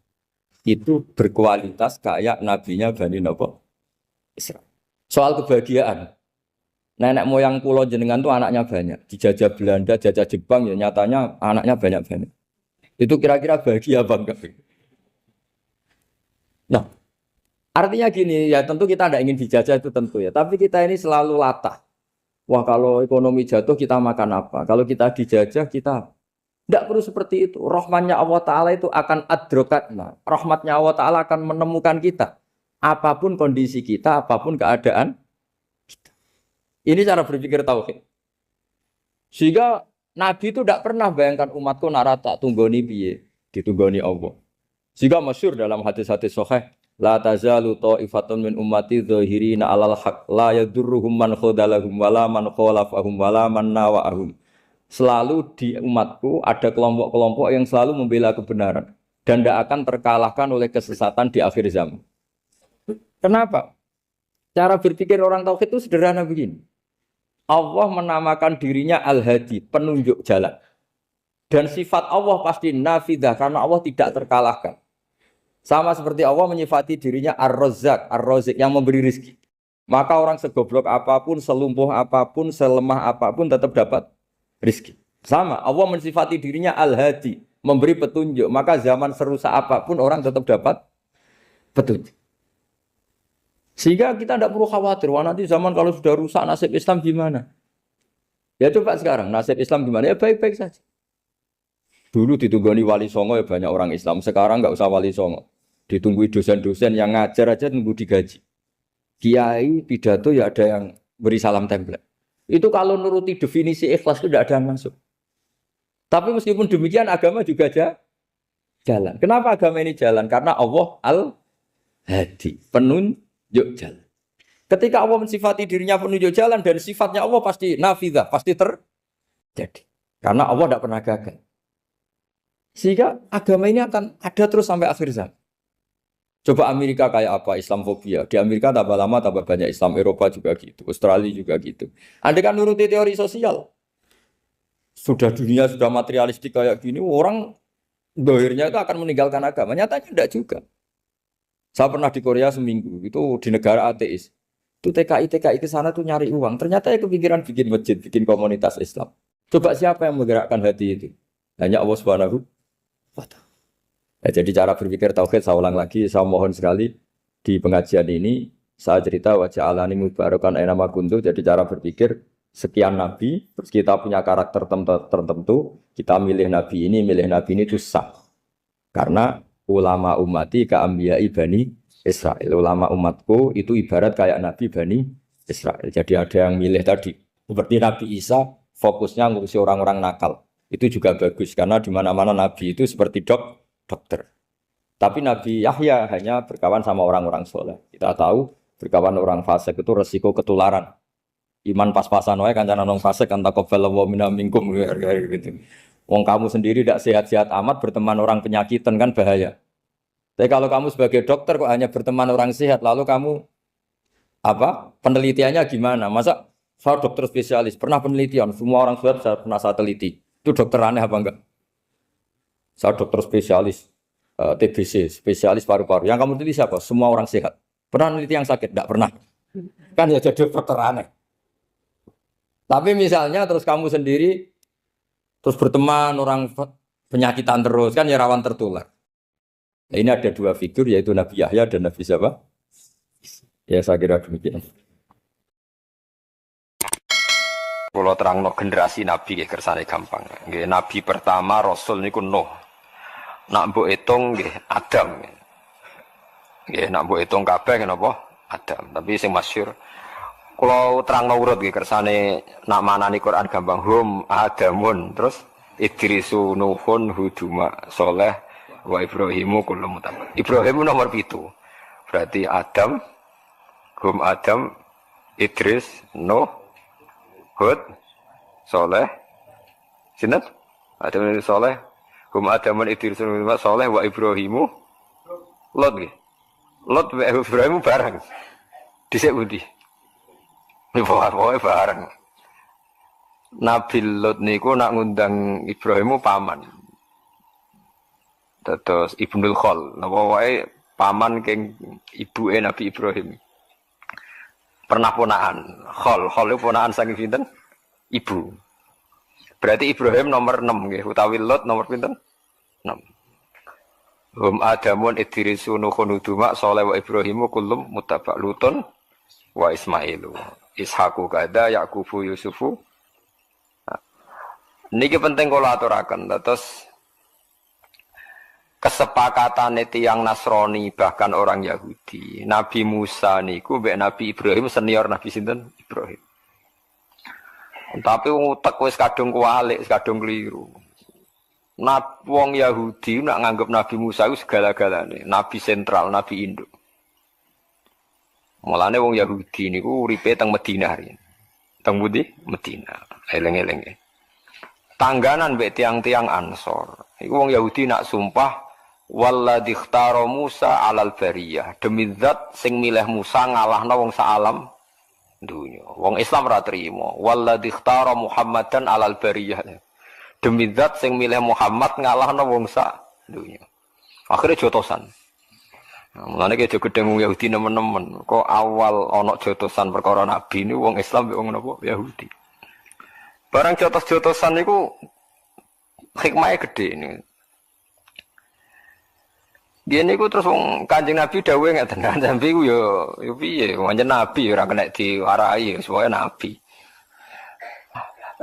itu berkualitas kayak nabinya Bani Israel. Soal kebahagiaan, nenek moyang pulau jenengan tuh anaknya banyak. Dijajah Belanda, jajah Jepang, ya nyatanya anaknya banyak-banyak. Itu kira-kira bahagia apa enggak? Nah, artinya gini, ya tentu kita tidak ingin dijajah itu tentu ya. Tapi kita ini selalu latah. Wah kalau ekonomi jatuh kita makan apa? Kalau kita dijajah kita tidak perlu seperti itu. Rahmatnya Allah Ta'ala itu akan adrokatna. Rahmatnya Allah Ta'ala akan menemukan kita. Apapun kondisi kita, apapun keadaan kita. Ini cara berpikir tauhid. Sehingga Nabi itu tidak pernah bayangkan umatku narata tunggoni piye, ditunggoni Allah. Sehingga masyhur dalam hadis-hadis sahih, la tazalu ta'ifatun min ummati dzahirina 'alal haq la yadurruhum man khadalahum wala man khalafahum wala man nawa'ahum. Selalu di umatku ada kelompok-kelompok yang selalu membela kebenaran dan tidak akan terkalahkan oleh kesesatan di akhir zaman. Kenapa? Cara berpikir orang tauhid itu sederhana begini. Allah menamakan dirinya Al-Hadi, penunjuk jalan. Dan sifat Allah pasti nafidah karena Allah tidak terkalahkan. Sama seperti Allah menyifati dirinya Ar-Razzaq, Ar-Razik yang memberi rezeki. Maka orang segoblok apapun, selumpuh apapun, selemah apapun tetap dapat rezeki. Sama, Allah mensifati dirinya Al-Hadi, memberi petunjuk. Maka zaman serusak apapun orang tetap dapat petunjuk. Sehingga kita tidak perlu khawatir, wah nanti zaman kalau sudah rusak nasib Islam gimana? Ya coba sekarang nasib Islam gimana? Ya baik-baik saja. Dulu ditunggoni wali songo ya banyak orang Islam. Sekarang nggak usah wali songo. Ditunggui dosen-dosen yang ngajar aja tunggu digaji. Kiai pidato ya ada yang beri salam template. Itu kalau nuruti definisi ikhlas itu tidak ada yang masuk. Tapi meskipun demikian agama juga jalan. Kenapa agama ini jalan? Karena Allah Al-Hadi, penunjuk jalan. Ketika Allah mensifati dirinya penunjuk jalan dan sifatnya Allah pasti nafidah, pasti terjadi. Karena Allah tidak pernah gagal. Sehingga agama ini akan ada terus sampai akhir zaman. Coba Amerika kayak apa? Islamofobia. Di Amerika tambah lama tambah banyak Islam. Eropa juga gitu. Australia juga gitu. Anda kan nuruti teori sosial. Sudah dunia sudah materialistik kayak gini. Orang dohirnya itu akan meninggalkan agama. Nyatanya tidak juga. Saya pernah di Korea seminggu. Itu di negara ateis. Itu TKI ke sana tuh nyari uang. Ternyata ya kepikiran bikin masjid, bikin komunitas Islam. Coba siapa yang menggerakkan hati itu? Hanya Allah Subhanahu. Ya, jadi cara berpikir tauhid saya ulang lagi, saya mohon sekali di pengajian ini saya cerita wajah alani mubarakan enama kuntu. Jadi cara berpikir sekian nabi, terus kita punya karakter tertentu, kita milih nabi ini itu sah. Karena ulama umati ka'ambiyai Bani Israel, ulama umatku itu ibarat kayak nabi Bani Israel. Jadi ada yang milih tadi, seperti Nabi Isa fokusnya ngurusi orang-orang nakal. Itu juga bagus karena di mana-mana nabi itu seperti dokter. Tapi Nabi Yahya hanya berkawan sama orang-orang soleh. Kita tahu berkawan orang fasik itu resiko ketularan. Iman pas-pasan wae kancanan wong fasik kan taqabbalallahu minna minkum gitu. Wong kamu sendiri tidak sehat-sehat amat berteman orang penyakitan kan bahaya. Tapi kalau kamu sebagai dokter kok hanya berteman orang sehat lalu kamu apa? Penelitiannya gimana? Masa saya dokter spesialis pernah penelitian semua orang sehat saya pernah saya teliti. Itu dokter aneh apa enggak? Saya dokter spesialis TBC, spesialis paru-paru. Yang kamu teliti siapa? Semua orang sehat. Pernah meneliti yang sakit? Tidak pernah. Kan ya jadi dokter aneh. Tapi misalnya terus kamu sendiri terus berteman orang penyakitan terus kan ya rawan tertular. Nah, ini ada dua figur yaitu Nabi Yahya dan Nabi siapa? Ya saya kira demikian. Kalau terangno generasi Nabi nggih kersane gampang. Nggih Nabi pertama Rasul niku Nuh. Nak mbok hitung nggih Adam. Nggih nak mbok hitung kabeh napa Adam. Tapi sing masyhur kalau terangno urut nggih kersane nak manani Quran gampang hum Adamun terus Idrisu Nuhun Huduma Soleh wa Ibrahimu kullu mutabak. Ibrahim nomor 7. Berarti Adam hum Adam Idris, Nuh, Hud, Saleh. Sinten? Adam Saleh. Hum Adamun Idris Saleh wa Ibrahimu. Lot nggih. Lot wa Ibrahim bareng. Dhisik pundi? Pokoke bareng. Nabi Lot niku nak ngundang Ibrahimu paman. Terus Ibnul Khol, napa wae paman keng ibuke Nabi Ibrahim. Pernah ponaan. Khol itu ponaan saking sinten? Ibu. Berarti Ibrahim nomor 6 nggih, utawi Lot nomor pinten? 6. Hum Adamun Idrisu Nuhun Huduma Saleh wa Ibrahimu kullum muttaba Lutun wa Ismailu. Ishaqu kada Yaqubu Yusufu. Niki penting kula aturaken. Terus kesepakatan tiyang Nasrani bahkan orang Yahudi. Nabi Musa niku mbek Nabi Ibrahim senior Nabi sinten? Ibrahim. Tapi wong utek wis kadung kualik, kadung keliru. Wong Yahudi nak nganggep Nabi Musa itu segala-galane, nabi sentral, nabi induk. Mulane wong Yahudi niku uripe teng Madinah riyen. Teng pundi? Madinah. Eleng-eleng. Tangganan mbek tiang-tiang Ansor. Iku wong Yahudi nak sumpah walladzi ikhtara Musa alal bariyah. Demi zat sing milih Musa ngalahno wong sak alam dunya. Wong Islam ora trimo. Walladzi ikhtara Muhammadan alal bariyah. Demi zat sing milih Muhammad ngalahno wong sak dunya. Akhire jotosan. Mulane ki aja gedeng wong Yahudi nemen-nemen. Kok awal ana jotosan perkara nabi ni wong Islam mbek wong napa Yahudi. Barang jotos-jotosan niku hikmahnya gede ini. Dia niku terus wong Kanjeng Nabi dawuh ngeten, Nabi ku yo piye, pancen nabi ora kena diwarai, sesuai nabi.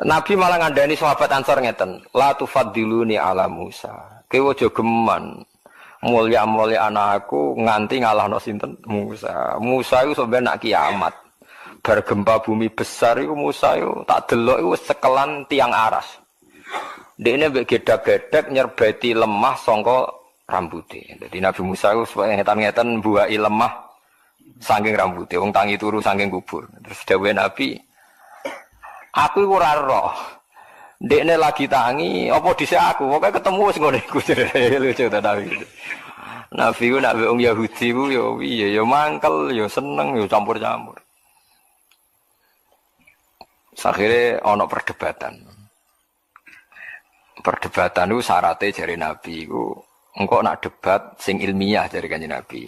Nabi malah ngandani sahabat Ansor ngeten, la tufaddiluni ala Musa. Kowe aja geman mulya-mulya anakku nganti ngalahno sinten Musa. Musa iku sampeyan nak kiamat. Bar gempa bumi besar iku Musa iku tak delok iku sekelan tiang aras. Dekne mbek gedak-gedak nyerbeti lemah sangka rambuté. Dadi Nabi Musa iku ngetan-ngetan mbuaki lemah saking rambuté, wong tangi turu saking kubur. Terus dawuhe Nabi, aku iku ora roh. Dekne lagi tangi, apa dhisik aku? Pokoke ketemu wis ngene iku. Lucu ta Nabi. Nabi ku nak wong Yahudi ku yo piye, yo mangkel, yo seneng, yo campur-campur. Akhirnya ana perdebatan. Perdebatan itu syaratnya jari Nabi itu engkau nak debat sing ilmiah jari Kanjeng Nabi.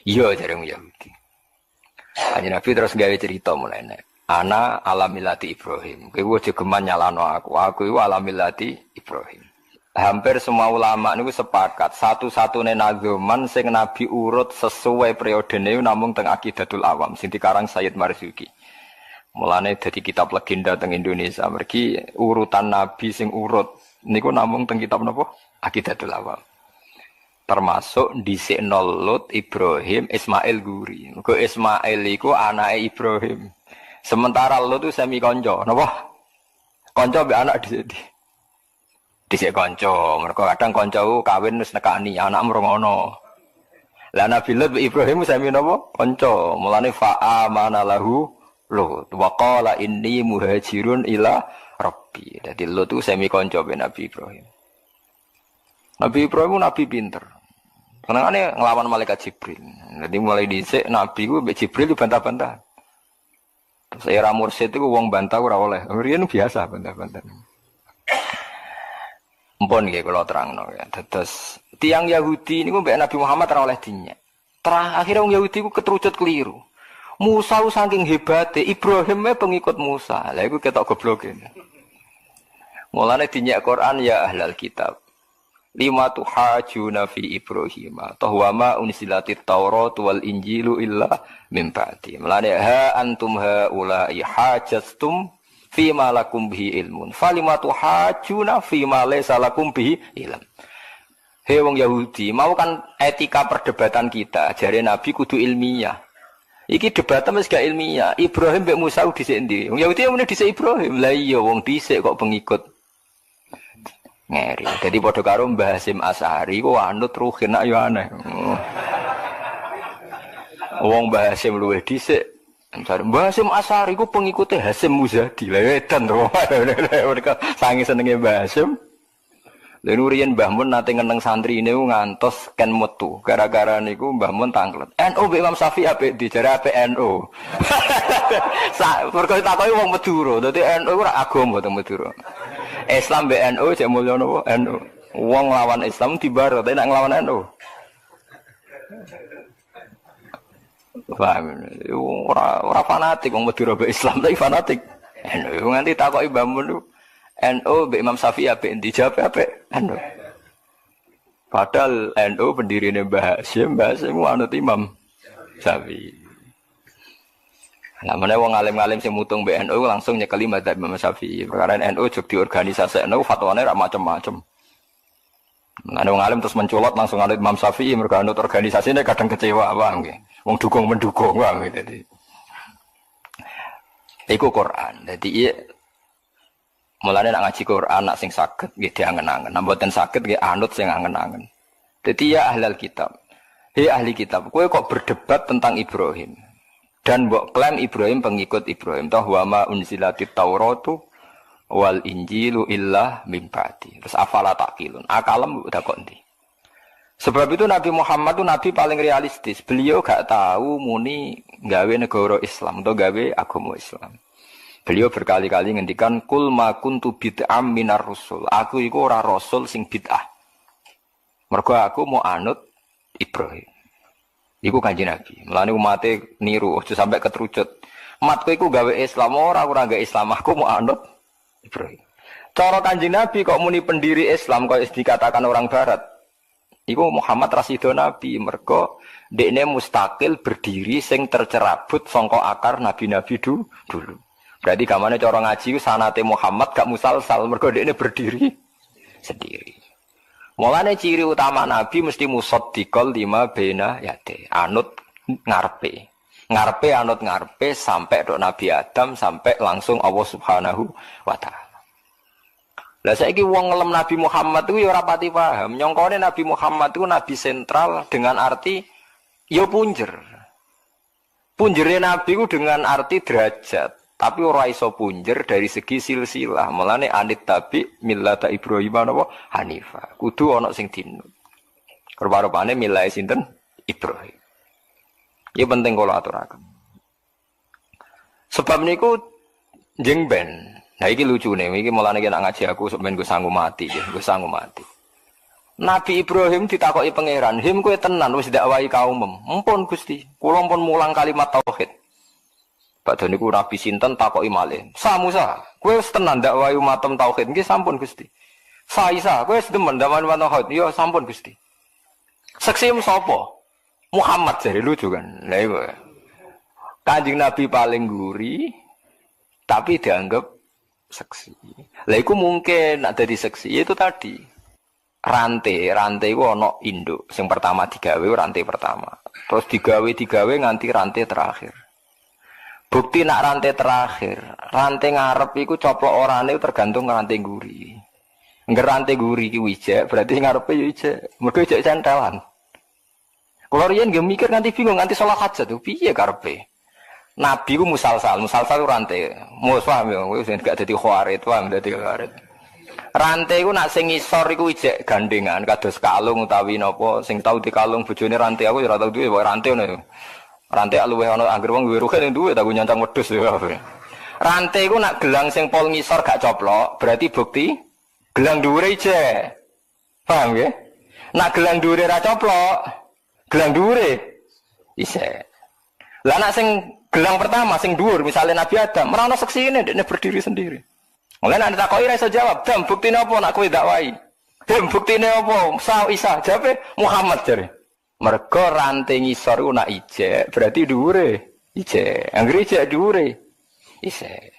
Iya jari Yahudi. Kanjeng Nabi terus gawe cerita mulai ana alamilati Ibrahim. Kowe aja geman nyalano aku iku alamilati Ibrahim. Hampir semua ulama niku sepakat satu-satunya nazoman sing Nabi urut sesuai periodene namung teng Aqidatul Awam sing dikarang Sayyid Marzuki. Mulane dadi kitab legenda teng Indonesia. Mergi urutan nabi sing urut niku namung teng kitab napa? Aqidatul Awam. Termasuk dhisikno Lut, Ibrahim, Ismail Guri. Mergo Ismail iku anake Ibrahim. Sementara Lut itu semi kanca, napa? Kanca mbek anak dhisik kanca. Mergo kadang kanca kawin wis nekani anak mrongono. Lah Nabi Lut mbek Ibrahim semi napa? Kanca. Mulane fa'amana lahu Lut wa qala inni muhajirun ila rabbi. Dadi Lut itu semi kanca ben Nabi Ibrahim. Nabi Ibrahim nabi pinter. Senengane nglawan malaikat Jibril. Dadi mulai dhisik nabi ku mbek Jibril bantah-bantah. Terus era mursyid itu wong bantah ora oleh. Riyen biasa bantah-bantah. Mpun nggih kula terangno ya. Terus tiang Yahudi niku mbek Nabi Muhammad ora oleh dinyek. Akhire wong Yahudi ku keterucut keliru. Musa saking hebate, Ibrahim pengikut Musa. Lah iku ketok gobloke. Mulane dinyek Quran ya ahlal kitab. Lima tuhajuna fi Ibrahim. Tahwama unsilatit Taurat wal Injilu illa min ba'di. Mulane ha antum haula'i hajastum fi ma lakum bihi ilmun. Falima tuhajuna fi ma laysa lakum bihi ilm. Hei wong Yahudi, mau kan etika perdebatan kita, jare Nabi kudu ilmiah. Iki debatan wis gak ilmiah. Ibrahim mbek Musa dhisik ndi? Wong Yahudi mene dhisik Ibrahim. Lah iya wong dhisik kok pengikut ngeri. Dadi padha karo Mbah Hasyim Asy'ari ku anut ruhin nak yo aneh. Wong Mbah Hasyim luwih dhisik Mbah Hasyim Asy'ari ku pengikute Hasyim Muzadi. Lah edan to. Mereka sange senenge Mbah Hasyim. Lha riyen Mbah Mun nate ngeneng santri niku ngantos ken metu. Gara-gara niku Mbah Mun tanglet. NU mbek Imam Syafi'i apik dijare apik NU. Mergo takoki wong Madura. Dadi NU ora agama to Madura. Islam mbek NU jek mulya napa? NU. Wong lawan Islam dibar tapi nek nglawan NU. Paham. Ora fanatik wong Madura mbek Islam tapi fanatik. NU nganti takoki Mbah Mun NU mbek Imam Syafi'i apik dijawab apik NU. Padahal NU pendirine Mbah Hasyim anut Imam Syafi'i. Lah meneh wong alim-alim sing mutung mbek NU langsung nyekeli madzhab Imam Syafi'i. Perkara NU jog diorganisasi NU fatwane ra macam-macam. Ana wong alim terus mencolot langsung anut Imam Syafi'i mergo anut organisasine kadang kecewa paham nggih. Wong dukung mendukung paham nggih dadi. Iku Quran. Dadi mulane nek ngaji Quran nak sing saged nggih diangen-angen. Nek mboten saged nggih anut sing angen-angen. Dadi ya ahlul kitab. Hei ahli kitab, kowe kok berdebat tentang Ibrahim. Dan mbok klaim Ibrahim pengikut Ibrahim. Toh wa ma unzilatit Tauratu wal Injilu illa mim ba'di. Terus afala taqilun. Akalem udah kok ndi. Sebab itu Nabi Muhammad itu nabi paling realistis. Beliau gak tahu muni gawe negara Islam atau gawe agama Islam. Beliau berkali-kali ngendikan kul ma kuntu bid'am minar rusul. Aku iku ora rasul sing bid'ah. Mergo aku mau anut Ibrahim. Iku Kanjeng Nabi. Mulane umate niru aja sampai ketrucut. Matku iku gawe Islam ora gawe Islam aku mau anut Ibrahim. Cara Kanjeng Nabi kok muni pendiri Islam kok dikatakan orang barat. Iku Muhammad Rasido Nabi mergo dekne mustakil berdiri sing tercerabut sangka akar nabi-nabi dulu. Berarti gamane cara ngaji ku sanate Muhammad gak musalsal mergo dekne berdiri sendiri. Mulane ciri utama nabi mesti musaddiqal lima baina yate, anut ngarepe. Ngarepe anut ngarepe sampai dok Nabi Adam sampai langsung Allah Subhanahu wa taala. Lah saiki wong ngelem Nabi Muhammad itu ya ora pati paham. Nyongkone Nabi Muhammad itu nabi sentral dengan arti ya punjer. Punjere nabi itu dengan arti derajat, tapi ora iso punjer dari segi silsilah. Mulane anit tabi millata Ibrahim napa Hanifah. Kudu ana sing dinut. Rupa-rupane milai sinten Ibrahim. Ya penting kula aturaken. Sebab niku jeng ben. Nah iki lucune, iki mulane nek ngaji aku sampeyan gue sanggup mati ya, gue sanggup mati. Nabi Ibrahim ditakoki pangeran, "Him kowe tenan wis dakwahi kaum Mumpun Gusti, kula pun mulang kalimat tauhid." Padahal niku Nabi sinten takoki malih. "Sa Musa, kowe wis tenan dakwahi umatem tauhid?" "Nggih sampun Gusti." "Sa Isa, kowe wis demen dakwahi tauhid?" "Ya sampun Gusti." "Seksi sapa?" "Muhammad," jare lucu kan. Lah iku. Kanjeng Nabi paling guri tapi dianggap seksi. Lah iku mungkin nak dadi seksi itu tadi. Rantai itu ana induk. Sing pertama digawe rantai pertama. Terus digawe nganti rantai terakhir. Bukti nak rantai terakhir, rantai ngarep iku coplok orane tergantung rantai guri. Ngger rantai guri iki wijek, berarti ngarepe yo ijek. Mergo ijek centelan. Kulo riyen nggih mikir nganti bingung nganti salat hajat piye karepe. Nabi ku musalsal rantai. Mus paham ya, wis gak dadi khawarit, paham dadi khawarit. Rantai ku nak sing ngisor iku ijek gandengan kados kalung utawi napa sing tau dikalung bojone rantai aku ya ora tau duwe rantai ngono. Rantai luwih ana anggere wong duwe rugen duwe tak nyancang wedhus ya. Rantai ku nak gelang sing pol ngisor gak coplok, berarti bukti gelang dhuwure ijek. Paham ya? Nak gelang dhuwure ra coplok, gelang dhuwure isek. Lah nak sing gelang pertama sing dhuwur misalnya Nabi Adam, ora ono seksine dekne berdiri sendiri. Mulane nek takoki ra iso jawab, "Dam, buktine apa nak kowe dakwahi?" "Dam, buktine apa?" "Sa Isa." Jawabe Muhammad jare. Mergo rantai ngisor ku nak ijek, berarti dhuwure ijek. Anggere ijek dhuwure isek.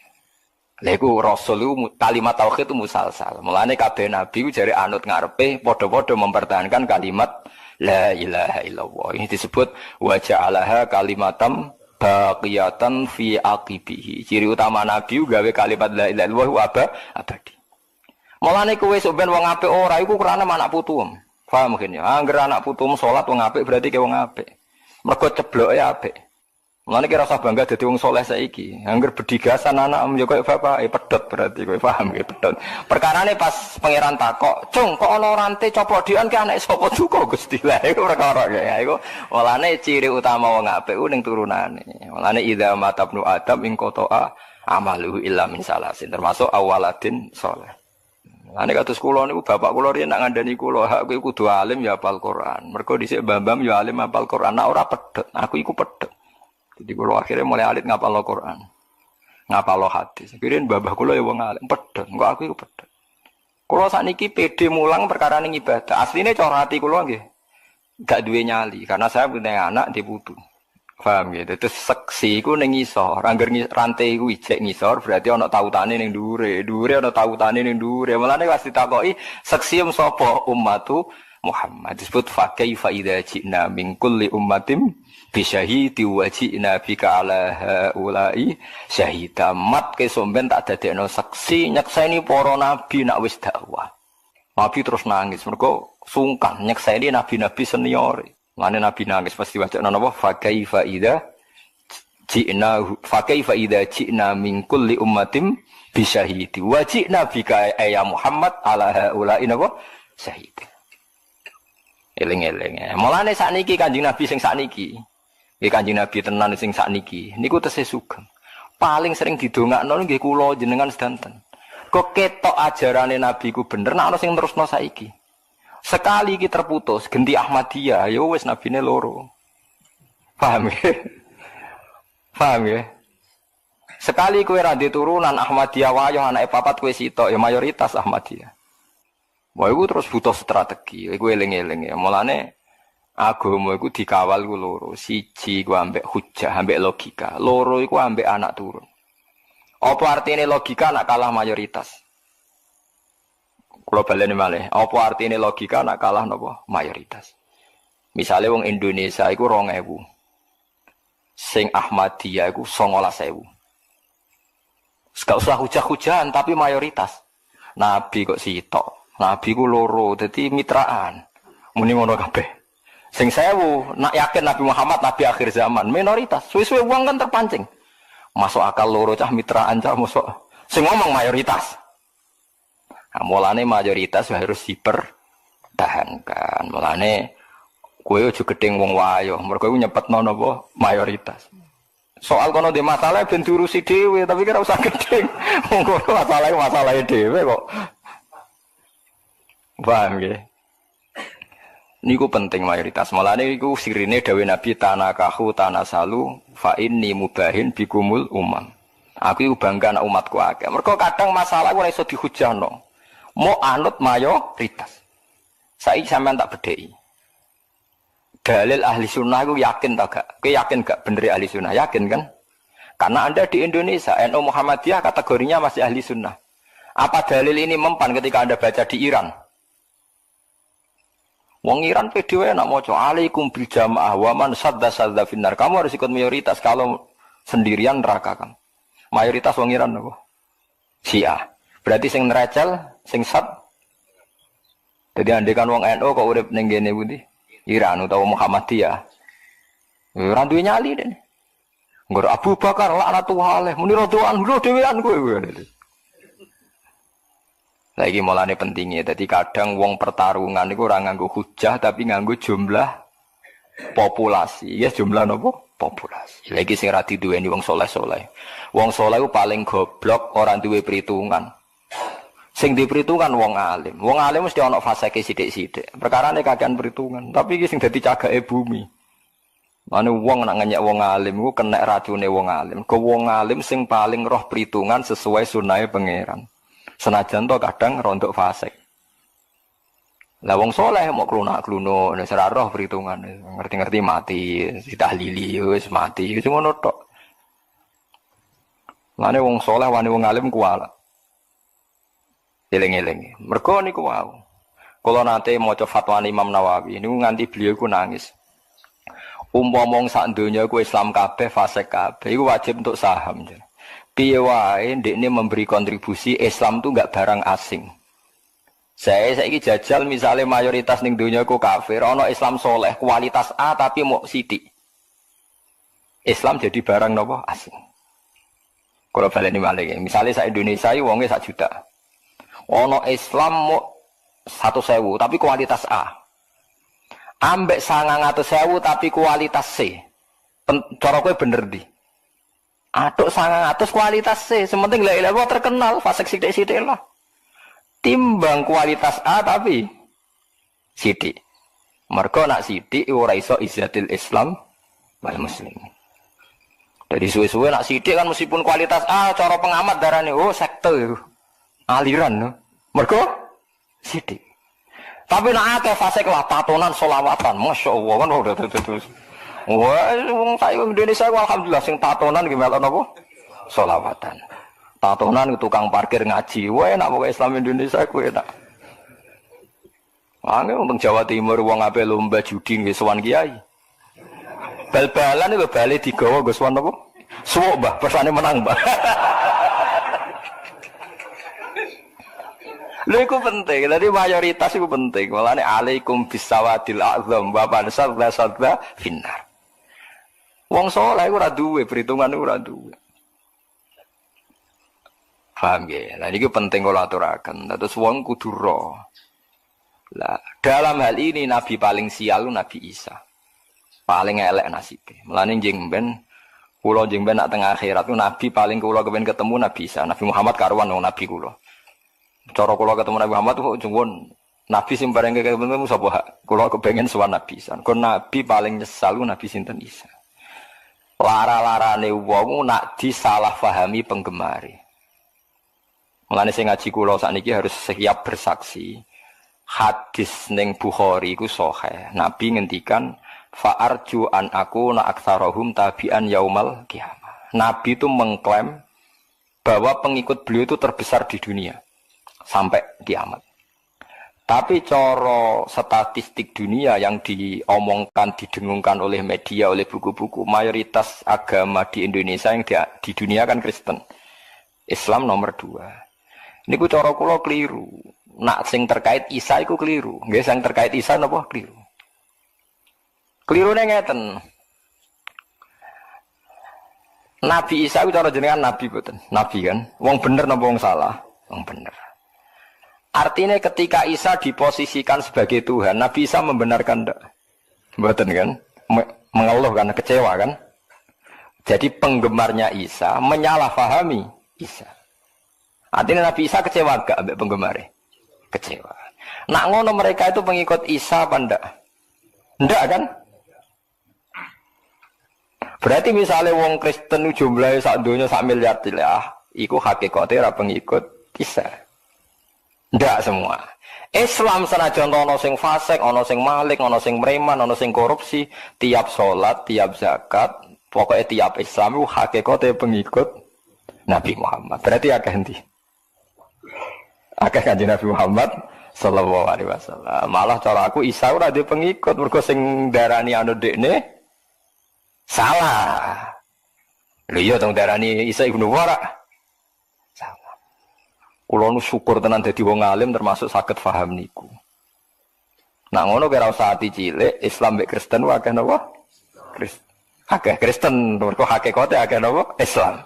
Lha iku rasul iku kalimat tauhid itu musalsal. Mulane kabeh nabi ku jare anut ngarepe padha-padha mempertahankan kalimat la ilaha illallah. Ini disebut wa ja'alaha kalimatam baqiyatan fi aqibihi. Ciri utama nabi gawe kalimat la ilaha illallah abadi. Mulane kowe sok ben wong apik ora iku krana anak putuem. Paham mungkin ya. Angger anak putuem salat wong apik berarti ke wong apik. Mergo cebloke apik. Mulane kira usah bangga dadi wong saleh saiki. Angger bedigasan anak yo koyo bapak pedhot berarti kowe paham nggih pedhot. Perkarane pas pangeran takok, "Cung, kok ana rante copok dian ki anake sapa duka Gusti?" Lah iku perkara kaya iku. Mulane ciri utama wong apik ku ning turunane. Mulane idza matabnu adam ing qata'a amaluhu illa min salasin termasuk awaladin saleh. Ane kados kula niku bapak kula riyen nak ngandani kula, hak kowe kudu alim ya hafal Quran. Mergo dhisik mbah-mbah ya alim hafal Quran, nak ora pedhot. Aku iku pedhot. Jadi kula akhirnya mulai alit ngapal Quran. Ngapal hadis. Kirin babah kula ya wong alim pedhot. Engko aku iku pedhot. Kula sakniki pede mulang perkara ning ibadah. Asline cara ati kula nggih gak duwe nyali karena saya punya anak di putu. Paham gitu. Terus seksi iku ning ngisor, angger rantai iku ijek ngisor berarti ana tautane ning dhuwure. Dhuwure ana tautane ning dhuwure. Mulane pas ditakoki seksi sapa ummatu Muhammad disebut fa kaifa idza ji'na min kulli ummatin bi syahidi wa ji'na bika ala haula'i syahida mat ke somben tak dadekno seksi nyekseni para nabi nak wis dakwah. Nabi terus nangis mergo sungkan nyekseni nabi-nabi senior. Mane nabi nangis pasti wacana napa fa kaifa idza ji'na min kulli ummatin bi syahidi wa ji'na bika ya Muhammad ala haula'i napa syahid. Eling-eling. Mulane sakniki Kanjeng Nabi sing sakniki. Nggih Kanjeng Nabi tenan sing sakniki. Niku tesih sugeng. Paling sering didongakno nggih kula jenengan sedanten. Kok ketok ajarane Nabi ku bener nek ana sing terusno saiki. Sekali iki terputus genti Ahmadiyah ya wis nabine loro. Paham ya? Paham ya? Sekali kowe ra turunan Ahmadiyah wayo anake papat kowe sitok ya mayoritas Ahmadiyah. Wah, itu terus butuh strategi. Iku eling-eling ya. Mulane agama iku dikawal ku loro. Siji ku ambek hujah, ambek logika. Loro iku ambek anak turun. Apa artine logika nak kalah mayoritas? Kula baleni malih. Apa artine logika nak kalah napa? Mayoritas. Misale wong Indonesia iku 2000. Sing Ahmadiyah iku 19000. Gak usah hujah-hujahan tapi mayoritas. Nabi kok sitok. Nabi ku loro, jadi mitraan. Muni ngono kabeh. Sing 1000, nak yakin Nabi Muhammad Nabi akhir zaman, minoritas. Suwe-suwe wong kan terpancing. Masuk akal loro cah mitraan cah masuk. Sing ngomong mayoritas. Nah, mulane mayoritas harus dipertahankan. Mulane kowe aja gedeng wong wayo, mergo kowe nyepetno napa mayoritas. Soal kono de masalah ben diurusi dhewe, tapi kira usah gedeng. Wong kono masalahe dhewe kok. Paham ya? Niku penting mayoritas. Malah niku sirine dawuh Nabi tanakahu tanasalu fa inni mubahin bikumul umam. Aku iku bangga anak umatku akeh. Mergo kadang masalah ora iso dihujahno. Mau anut mayoritas. Saiki sampean tak bedheki. Dalil ahli sunnah iku yakin ta gak? Kowe yakin gak bener ahli sunnah? Yakin kan? Karena Anda di Indonesia, NU Muhammadiyah kategorinya masih ahli sunnah. Apa dalil ini mempan ketika Anda baca di Iran? Wong Iran PDW nak maca alaikum bil jamaah wa man sadda finnar. Kamu harus ikut mayoritas, kalau sendirian neraka kamu. Mayoritas wong Iran apa? Syiah. Berarti sing nerecel, sing sad. Jadi andekan wong NU kok urip ning kene pundi? Iran utawa Muhammadiyah. Ora duwe nyali den. Nggo Abu Bakar laknatullah, muni radhiyallahu anhu dhewean kowe. Lagi mulane pentingnya, jadi kadang wong pertarungan itu orang nganggo hujah tapi nganggo jumlah populasi, ya jumlah nopo populasi. Lagi sing ra diduweni wong soleh-soleh. Wong soleh itu paling goblok orang duwe perhitungan. Sing diperhitungan wong alim. Wong alim mesti ana faseke sithik-sithik. Perkarane kakean perhitungan, tapi iki sing dadi cagake bumi. Mane wong nak ngenyek wong alim iku kena racune wong alim. Ke wong alim sing paling roh perhitungan sesuai sunahe pangeran. Senajan to kadang rontok fasik. Lah wong soleh mau klunak-kluno nek ora roh perhitungan, ngerti-ngerti mati, ditahlili wis mati, wis ngono tok. Lane wong soleh wani wong alim kuwala. Eling-eling. Mergo niku wau. Kula nate maca fatwa Imam Nawawi niku nganti beliau ku nangis. Umpama wong sak donya ku Islam kabeh fasik kabeh iku wajib untuk saham. Piye wae ndekne memberi kontribusi Islam tuh enggak barang asing. Saya saiki jajal misalnya mayoritas ning donya ku kafir, ana Islam soleh kualitas A tapi mau sithik. Islam jadi barang nopo asing. Kalau baleni malih, misalnya sak Indonesia iki wonge 1 juta. Ono Islam mau 100.000 tapi kualitas A. Ambek 900.000 tapi kualitas C. Cara kowe bener di. Atuk 900 kualitas C, sementing la ilaha terkenal, fasik sithik-sithik lah. Timbang kualitas A tapi sithik. Mergo nak sithik ora iso izzatil Islam wal muslimin. Dari suwe-suwe nak sithik kan meskipun kualitas A cara pengamat darane oh sekte itu. Aliran no. Mergo sithik. Tapi nak akeh fasik lah tatonan selawatan, masyaallah kan udah terus. Wah, wong sak Indonesia alhamdulillah sing tatonan ki melok napa? Selawatan. Tatonan tukang parkir ngaji. Wah, enak pokoke Islam Indonesia ku enak. Angge wong Jawa Timur wong ape lomba judi nggih sowan kiai. Bal-balan itu balik digawa Gus Wan apa? Suwuk Mbah, persane menang Mbah. Lha iku penting, dadi mayoritas iku penting. Mulane alaikum bisawadil azam wa sadza finnar. Wong saleh iku ora duwe perhitungan iku ora duwe. Paham nggih? Lah iki penting kula aturaken. Terus wong kudu ro. Lah dalam hal ini nabi paling sial Nabi Isa. Paling elek nasibe. Mulane njing ben kula njing ben nak teng akhirat nabi paling kula kepen ketemu Nabi Isa. Nabi Muhammad karuan wong nabi kula. Cara kula ketemu Nabi Muhammad kok jengwon nabi sing bareng ketemu sapa? Kula kepengin sowan Nabi Isa. Kon nabi paling nyesal Nabi sinten Isa. Lara-larane wong nak disalah pahami penggemare. Mulane sing ngaji kula sakniki harus siap bersaksi. Hadis ning Bukhari iku sahih. Nabi ngendikan fa'arju an aku na aktsarahum tabi'an yaumal qiyamah. Nabi itu mengklaim bahwa pengikut beliau itu terbesar di dunia sampai kiamat. Tapi coro statistik dunia yang diomongkan, didengungkan oleh media, oleh buku-buku, mayoritas agama di Indonesia yang di dunia kan Kristen. Islam nomor 2. Ini ku coro kula keliru. Nak sing terkait Isa iku keliru. Nggih sing terkait Isa napa keliru. Kelirune ngeten. Nabi Isa itu cara jenengan nabi boten. Nabi kan. Wong bener napa wong salah? Wong bener. Artinya ketika Isa diposisikan sebagai Tuhan, Nabi Isa membenarkan ndak? Boten kan? Mengeluh karena kecewa kan? Jadi penggemarnya Isa menyalahpahami Isa. Artinya Nabi Isa kecewa gak ambek penggemarnya? Kecewa. Nak ngono mereka itu pengikut Isa apa ndak? Ndak kan? Berarti misalnya wong Kristen jumlahnya sak donya sak miliar lah, iku hakikate ora pengikut Isa. Ndak semua. Islam senajan ana sing fasik, ana sing malik, ana sing preman, ana sing korupsi, tiap salat, tiap zakat, pokoknya tiap Islam itu hakikate pengikut Nabi Muhammad. Berarti akeh endi? Akeh kanjeng Nabi Muhammad sallallahu alaihi wasallam. Malah cara aku Isa ora duwe pengikut, mergo sing darani anu dekne salah. Lho iya tong darani Isa ibnu Wara. Salah. Kula nu syukur tenan dadi wong alim termasuk saged paham niku. Nak ngono kira usah ati cilik, Islam mek Kristen wae akeh napa? Akeh Kristen, mergo hakikate akeh napa? Islam.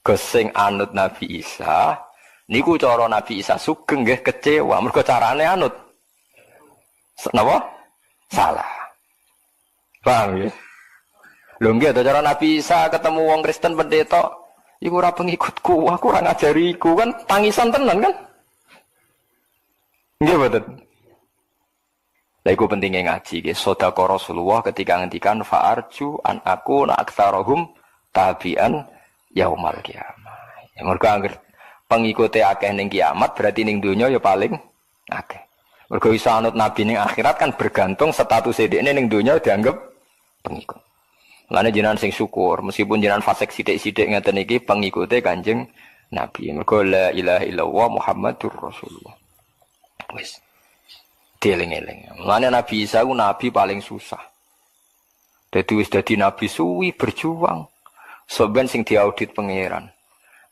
Gus sing anut Nabi Isa niku cara Nabi Isa sugeng nggih kecewa mergo carane anut. Napa? Salah. Paham ya? Lho nggih cara Nabi Isa ketemu wong Kristen pendeta, iku ora pengikutku, aku ora ngajariku kan tangisan tenan kan? Nggih mboten. Lah iku pentinge ngaji nggih sedekah Rasulullah ketika ngendikan fa'arju an aku na aktsarahum tabi'an yaumal qiyamah. Ya mergo anggere pengikute akeh ning kiamat berarti ning donya ya paling akeh. Mergo iso anut nabi ning akhirat kan bergantung status dhekne ning donya dianggap pengikut. Lane jenengan sing syukur meskipun jenengan fasik sithik-sithik ngeten iki pengikute Kanjeng Nabi. Mergo la ilaha illallah Muhammadur Rasulullah. Wis dieling-eling. Lane Nabi Isa ku nabi paling susah. Dadi wis dadi nabi suwi berjuang. Soben sing diaudit pangeran.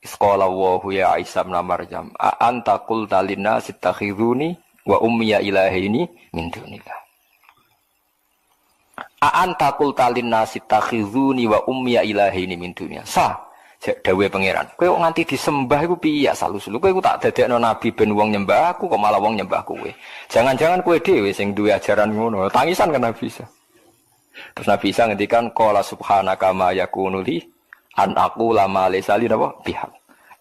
Isqala Allahu ya Isa bin Maryam, a anta qulta linnasi ittakhiduni wa ummiya ilahaini min dunillah. anta qulta linnasi takhizuni wa ummi ilahi min dunya. Dawuhe pangeran. Kowe kok nganti disembah iku piye salus-lu? Kowe tak dadekno nabi ben wong nyembah aku kok malah wong nyembah kowe. Jangan-jangan kowe dhewe sing duwe ajaran ngono. Tangisan kan Nabi Isa. Terus Nabi Isa ngendikan qala subhanaka ma yakunu li an aqula ma laysa li bihaq.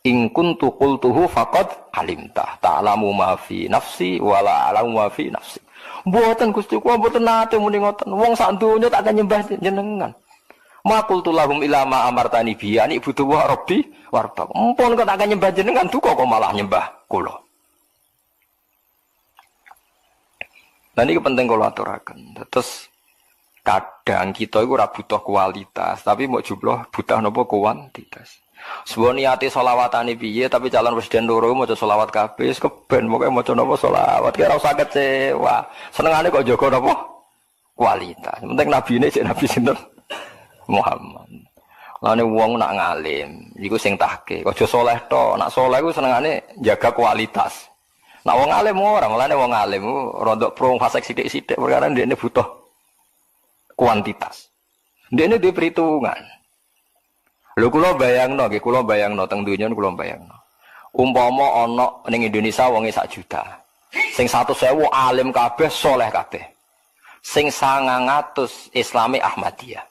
In kuntu qultuhu faqad alimta ta'lamu ma fi nafsi wa la a'lamu ma fi nafsi. Mboten Gusti kula mboten nate muni ngoten. Wong sak donya tak nyembah jenengan. Ma qultu lahum ila ma amartani bi ani butuh wa rabbi warta. Mumpun kok tak nyembah jenengan duka kok malah nyembah kula. Lan iki penting kula aturaken. Terus kadang kita iku ora butuh kualitas, tapi mau jumlah butuh napa kuantitas. Sebuah niati sholawatane piye tapi calon presiden loro maca sholawat kabeh keben pokoke maca napa sholawat kira usah kecewa. Senengane kok jaga napa kualitas. Penting nabine cek nabi sinten Muhammad. Lane wong nak ngalim iku sing tahke. Aja saleh tok, nak saleh iku senengane jaga kualitas. Nak wong alim ora, lane wong alim rodok pro fasek sithik-sithik perkara ndekne butuh kuantitas. Ndekne duwe perhitungan. Lho kula bayangno nggih, kula bayangno teng donya kula bayangno. Umpama ana ning Indonesia wonge 1 juta. Sing 100.000 alim kabeh, saleh kabeh. Sing 900 Islami Ahmadiyah.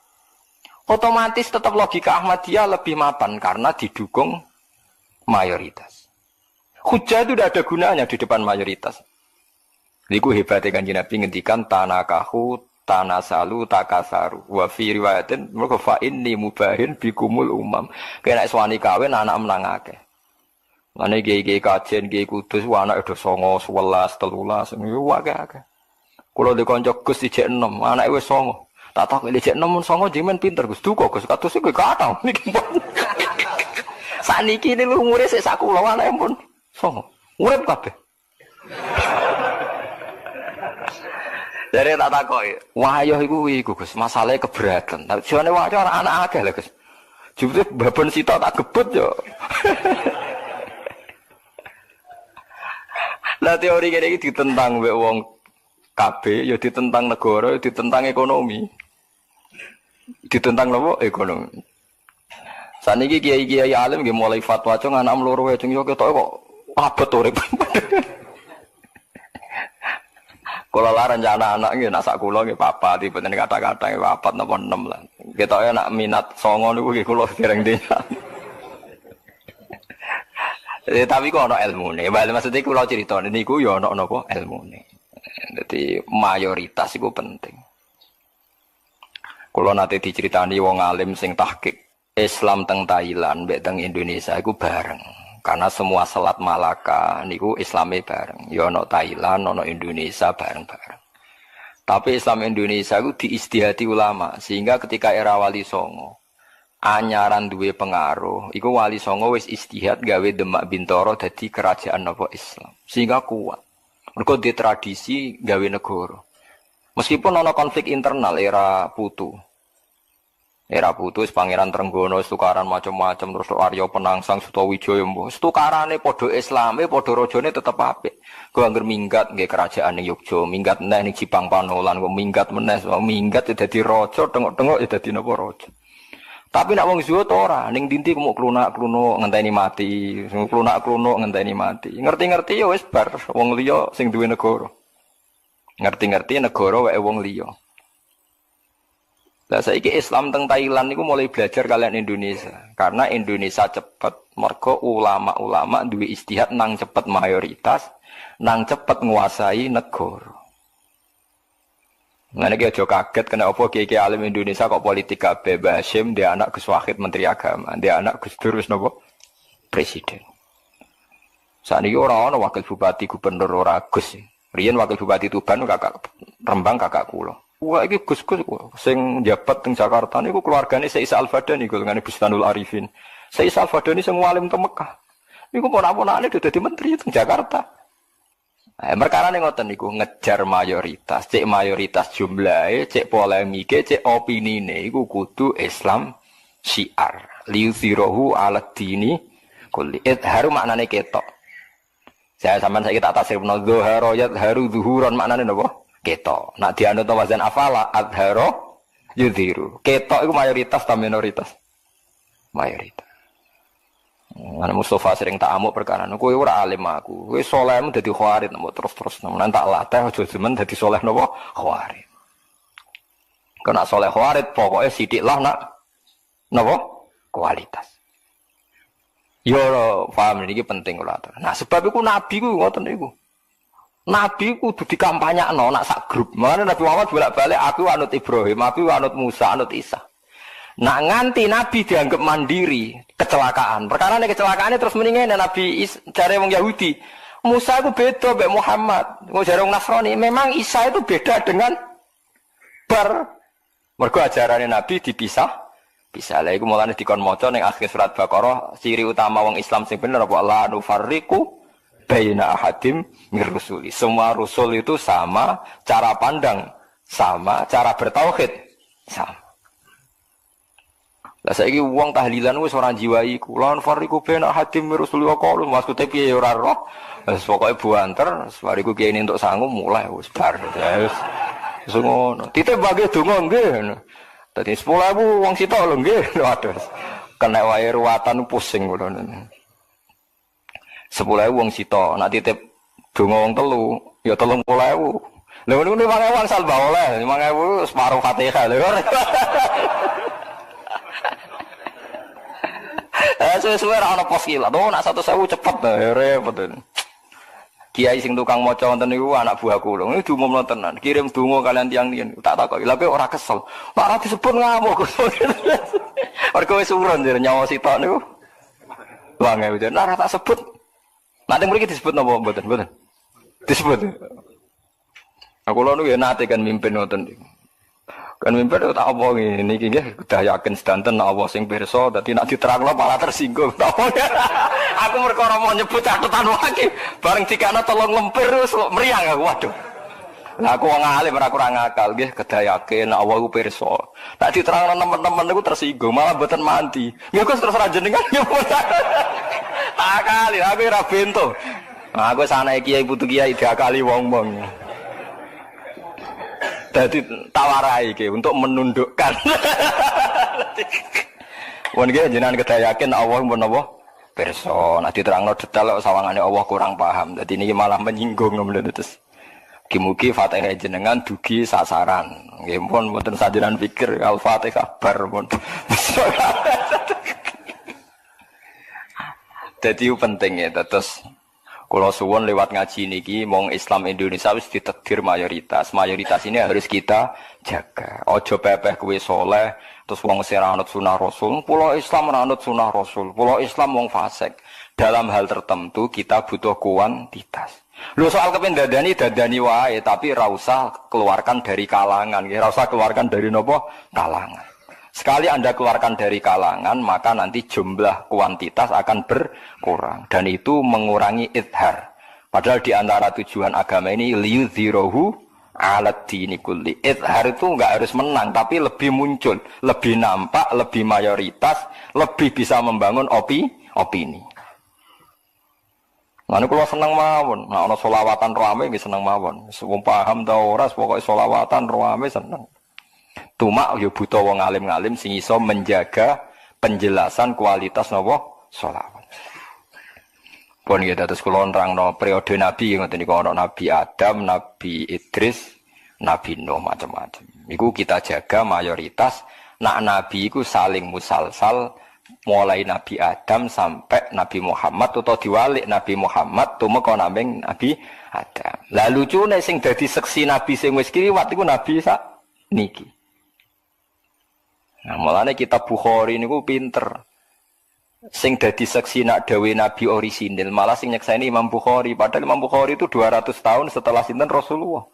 Otomatis tetap logika Ahmadiyah lebih mapan karena didukung mayoritas. Hujah itu tidak ada gunanya di depan mayoritas. Niku hebatnya Kanjeng Nabi ngendikan tanakahu tanasalu takasaru wa fi riwayatin mergo fa inni mubahin bikumul umam. Kena suwani kawin anak menang akeh. Mane gege kajen gege kudus anak do 9 11 13 niku akeh. Kula di kanca Gus dijek 6, anake wis 9. Tak tak dijek 6 9 jimen pinter Gus duka Gus kados iku kathah niki. Saniki niku umure sik sak kula anake pun 9. Urip kabeh. Dari tak takoki, wayah iku Gus, masalahe keberatan. Tapi jane wayah ora anak akeh lho Gus. Jebule babon sita tak gebut yo. Lah teori kene iki ditentang mbek wong kabeh, ya ditentang negara, ya ditentang ekonomi. Ditentang napa? Ekonomi. Saniki kiai-kiai alim nggih mulai fatwa cung anak loro wae cung yo ketok kok abot urip. Kula lah rencana anak nggih nak sak kula nggih papat tipe kata-kata nggih papat napa 6 lah. Ketoke nak minat 9 niku nggih kula dereng dina. Tapi kok ana ilmune. Maksudnya kula critane niku ya ana napa ilmune. Dadi mayoritas iku penting. Kula nate diceritani wong alim sing tahqiq Islam teng Thailand mbek teng Indonesia iku bareng. Karena semua Selat Malaka niku Islame bareng. Ya ana Thailand, ana Indonesia bareng-bareng. Tapi Islam Indonesia itu diistihati ulama sehingga ketika era Wali Songo anyaran duwe pengaruh, iku Wali Songo wis istihad gawe Demak Bintoro dadi kerajaan napa Islam. Sehingga kuat. Mergo di tradisi gawe negara. Meskipun ana konflik internal era Putu. Era putus Pangeran Trenggono tukaran macam-macam terus Arya Penangsang Sutawijaya mbah tukarane padha Islame padha rajane tetep apik. Ku anggere minggat nggih kerajaan ning Yogya, minggat meneh ning Jipang Panolan, kok minggat meneh minggat dadi raja, tengok-tengok ya dadi napa raja. Tapi nek wong zuhud ora, ning dinti kok klunak-klunuk ngenteni mati, klunak-klunuk ngenteni mati. Ngerti-ngerti ya wis bar wong liya sing duwe negara. Ngerti-ngerti negara wae wong liya. Lah saiki Islam teng Thailand niku mulai belajar kalian Indonesia. Karena Indonesia cepet, mergo ulama-ulama duwe istihad nang cepet mayoritas, nang cepet nguasai negara. Ngene iki aja kaget kena apa kiai alim Indonesia kok politik kabeh. Mbah Hasyim dia anak Gus Wahid Menteri Agama, dia anak Gus Dur wis napa presiden. Saniki ora ana wakil bupati gubernur ora Gus. Riyen wakil bupati Tuban kakak Rembang kakak kula. Wah iki Gus-gus sing njabat teng Jakarta niku keluargane Syekh Al-Fadani golongane Bustanul Arifin. Syekh Al-Fadani sing ngalim teng Mekah. Niku ponak-ponakane dadi menteri teng Jakarta. Perkarane ngoten niku ngejar mayoritas, cek mayoritas jumlahe, cek polemike, cek opinine iku kudu Islam syiar. Liuzirahu 'ala dini kulli. Haru maknane ketok. Saya sampean saiki tak tasrifno dzahara haru zuhuran maknane napa? Ketok. Nak dianut wazan afala adharo yudhiru. Ketok itu mayoritas atau minoritas? Mayoritas. Ana Mustafa sering tak amuk perkara kowe ora alim aku. Kowe salehmu dadi khawarit mbok terus-terus nemen tak latih aja jemen dadi saleh napa khawarit. Kena saleh khawarit pokoke sithik lah nak napa kualitas. Yo paham niki penting kula atur. Nah sebab iku nabi ku ngoten niku. Nabi ku kudu dikampanyakno nak sak grup. Makane Nabi Muhammad bolak-balik aku anut Ibrahim, aku anut Musa, anut Isa. Nak nganti Nabi dianggap mandiri, kecelakaan. Perkara ini kecelakaannya terus meninggal Nabi jare wong Yahudi. Musa itu beda mbek Muhammad. Wong jare wong Nasrani, memang Isa itu beda dengan mergo ajarannya Nabi dipisah. Bisa lha iku mulane dikon maca ning akhir surat Baqarah, ciri utama wong Islam sing bener apa la nufarriqu baina ahadim mir rusuli. Semua rasul itu sama, cara pandang sama, cara bertauhid sama. Lah saiki wong tahlilan wis ora jiwai iku. Lan fariqu baina hadim Rasulullah qalu maksude piye ora roh. Wis pokoke buanter, bariku kiye entuk sangu mulai wis bar. Wis ngono. Titip bagi donga nggih. Dadi 10.000 wong sitok lho nggih. Waduh. Kena wae ruwatan pusing ngono. 10.000 wong sitok, nak titip donga wong telu ya 30.000. Lha ngono 5.000 wong salba oleh, 5.000 separuh Fatihah lho. Sesuai ra ono pos kilat. Oh, nak 100.000 cepet ta, repot. Kiai sing tukang maca wonten niku anak buah kula. Ini diumumno tenan. Kirim donga kalian tiang-tiang. Tak takoki, lha kowe ora kesel. Pak ora disebut ngamuk. Mergo wis urun nyawa sitok niku. Wah, nggih, ora tak sebut. Nanti mriki disebut napa mboten? Mboten. Disebut. Aku lho niku ya nate kan mimpin wonten niku. Kan mimpi tak apa ngene iki nggih udah yakin sedanten Allah sing pirsa dadi nek diterangno malah tersinggung. Aku perkara mau nyebut catatan wae bareng dikana tolong lempir wis meriang aku waduh. Lah aku wong alim ora kurang akal nggih kedah yakin Allah ku pirsa. Nek diterangno teman-teman niku tersinggung malah mboten mandi. Ya Gus terus ra jenengan nyebut. Akali aku ora bento. Nah, aku sanae kiai putu kiai diakali wong-wong. Jadi tawarai ke untuk menundukkan. Wong iki jenengan kedah yakin Allah menapa pirsa. Nek diterangno detail sawangane Allah kurang paham. Dadi niki malah menyinggung ngono terus. Mugi-mugi Fatihah jenengan dugi sasaran. Nggih pun mboten sajenan pikir Al-Fatihah bar pun. Dadi penting ya terus kalau suwon lewat ngaji niki mong Islam Indonesia wis ditakdir mayoritas. Mayoritas ini harus kita jaga. Ojo pepeh kuwi soleh terus wong sing anut sunah Rasul. Pulau Islam anut sunah Rasul. Pulau Islam wong fasik. Dalam hal tertentu kita butuh kuantitas. Lho soal kependadani dadani wae tapi ra usah keluarkan dari kalangan. Ra usah keluarkan dari nopo kalangan. Sekali Anda keluarkan dari kalangan, maka nanti jumlah kuantitas akan berkurang. Dan itu mengurangi idhar. Padahal di antara tujuan agama ini, liyudhirohu alat dini kulli. Idhar itu enggak harus menang, tapi lebih muncul. Lebih nampak, lebih mayoritas, lebih bisa membangun opini. Mana kalau senang mawon, nah ono solawatan rame nggih seneng mawon. Wong paham ta ora, pokoke solawatan rame seneng. Cuma yo butuh wong alim-alim sing iso menjaga penjelasan kualitas napa selawat. Pun ya terus kula nerangno periode nabi ngoten niku ana Nabi Adam, Nabi Idris, Nabi Nuh macam-macam. Iku kita jaga mayoritas nak nabi iku saling musalsal mulai Nabi Adam sampai Nabi Muhammad atau diwalik Nabi Muhammad tumeka nambing Nabi Adam. Lah lucune sing dadi seksi nabi sing wis kliwat iku nabi sak niki. Nah, mulane kitab Bukhari niku pinter. Sing dadi saksi nak dawe nabi orisinil, malah sing nyekseni Imam Bukhari. Padahal Imam Bukhari itu 200 tahun setelah sinten Rasulullah.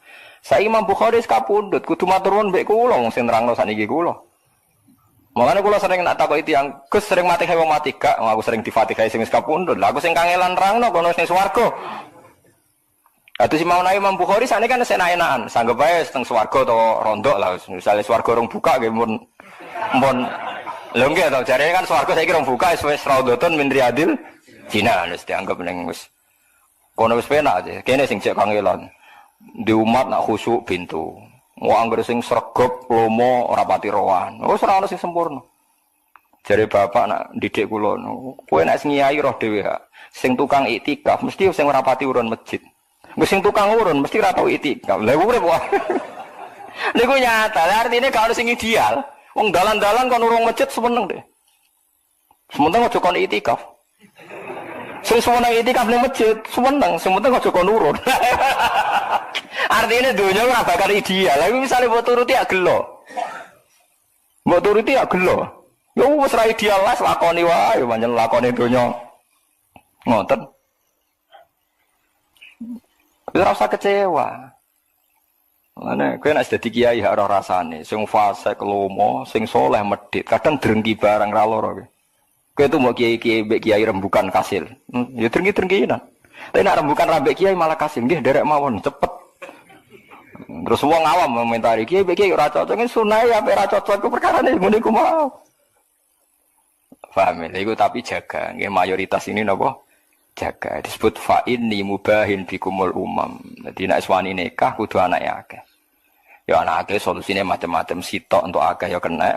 Saya Imam Bukhari sekapundhut kudu matur nuwun mbek kula sing nerangno sakniki kula. Mulane kula sering nak takoki tiyang, Gus sering mati wong mati gak? Aku sering difatihai sing sekapundhut. Lah aku sing kangelan nerangno kono sing swarga. Atau si mau Imam Bukhari sakniki kan enak-enakan, sanggep ae teng swarga utawa rondok lah. Misale swarga rong buka nggih Mbon lho nggih to jarene kan swarga saiki rong buka wis raudhatun min riyadil Cina wis dianggap ning wis kono wis penak aja kene sing cek kangelan di umat nak khusyuk pintu Mau anggere sing sregep, lomo, ora pati rohan. Wis ora ono sing sempurna. Jare bapak nak didik kula, kowe nek ngiyai roh dhewe ha. Sing tukang iktikaf mesti sing ora pati urun masjid. Wis sing tukang urun mesti ora tau iktikaf. Lha urip wae. Niku nyata, artine gak ono sing ideal. Wong dalan-dalan kon urung masjid seneng deh. Sementing aja kon iktikaf. Sing seneng iktikaf ning masjid, seneng, sementing aja kon urun. Artinya dunia ora bakal ideal. Lha misale mbok turuti ya gelo. Mbok turuti ya gelo. Ya wis ra ideal lah lakoni wae, pancen lakoni donya. Ngoten. Ora usah kecewa. Lane kowe nek dadi kiai hak ora rasane, sing fasik lomo, sing soleh medhit, kadang drengki barang ra lara kowe. Kowe itu mau kiai-kiai mbek kiai rembukan kasil. Ya drengki-drengkinan. Tapi nek rembukan ra mbek kiai malah kasil, nggih derek mawon cepet. Terus wong awam komentari kiai mbek kiai ora cocok, sunah ya ora cocok ku perkarane ngene ku mau. Paham ya? Iku tapi jaga, nggih mayoritas ini napa? Jaga. Disebut fa inni mubahin bikumul umam. Dadi nek wani nikah kudu anake akeh. Ya anake solusine macam-macam sitok untuk akeh ya kena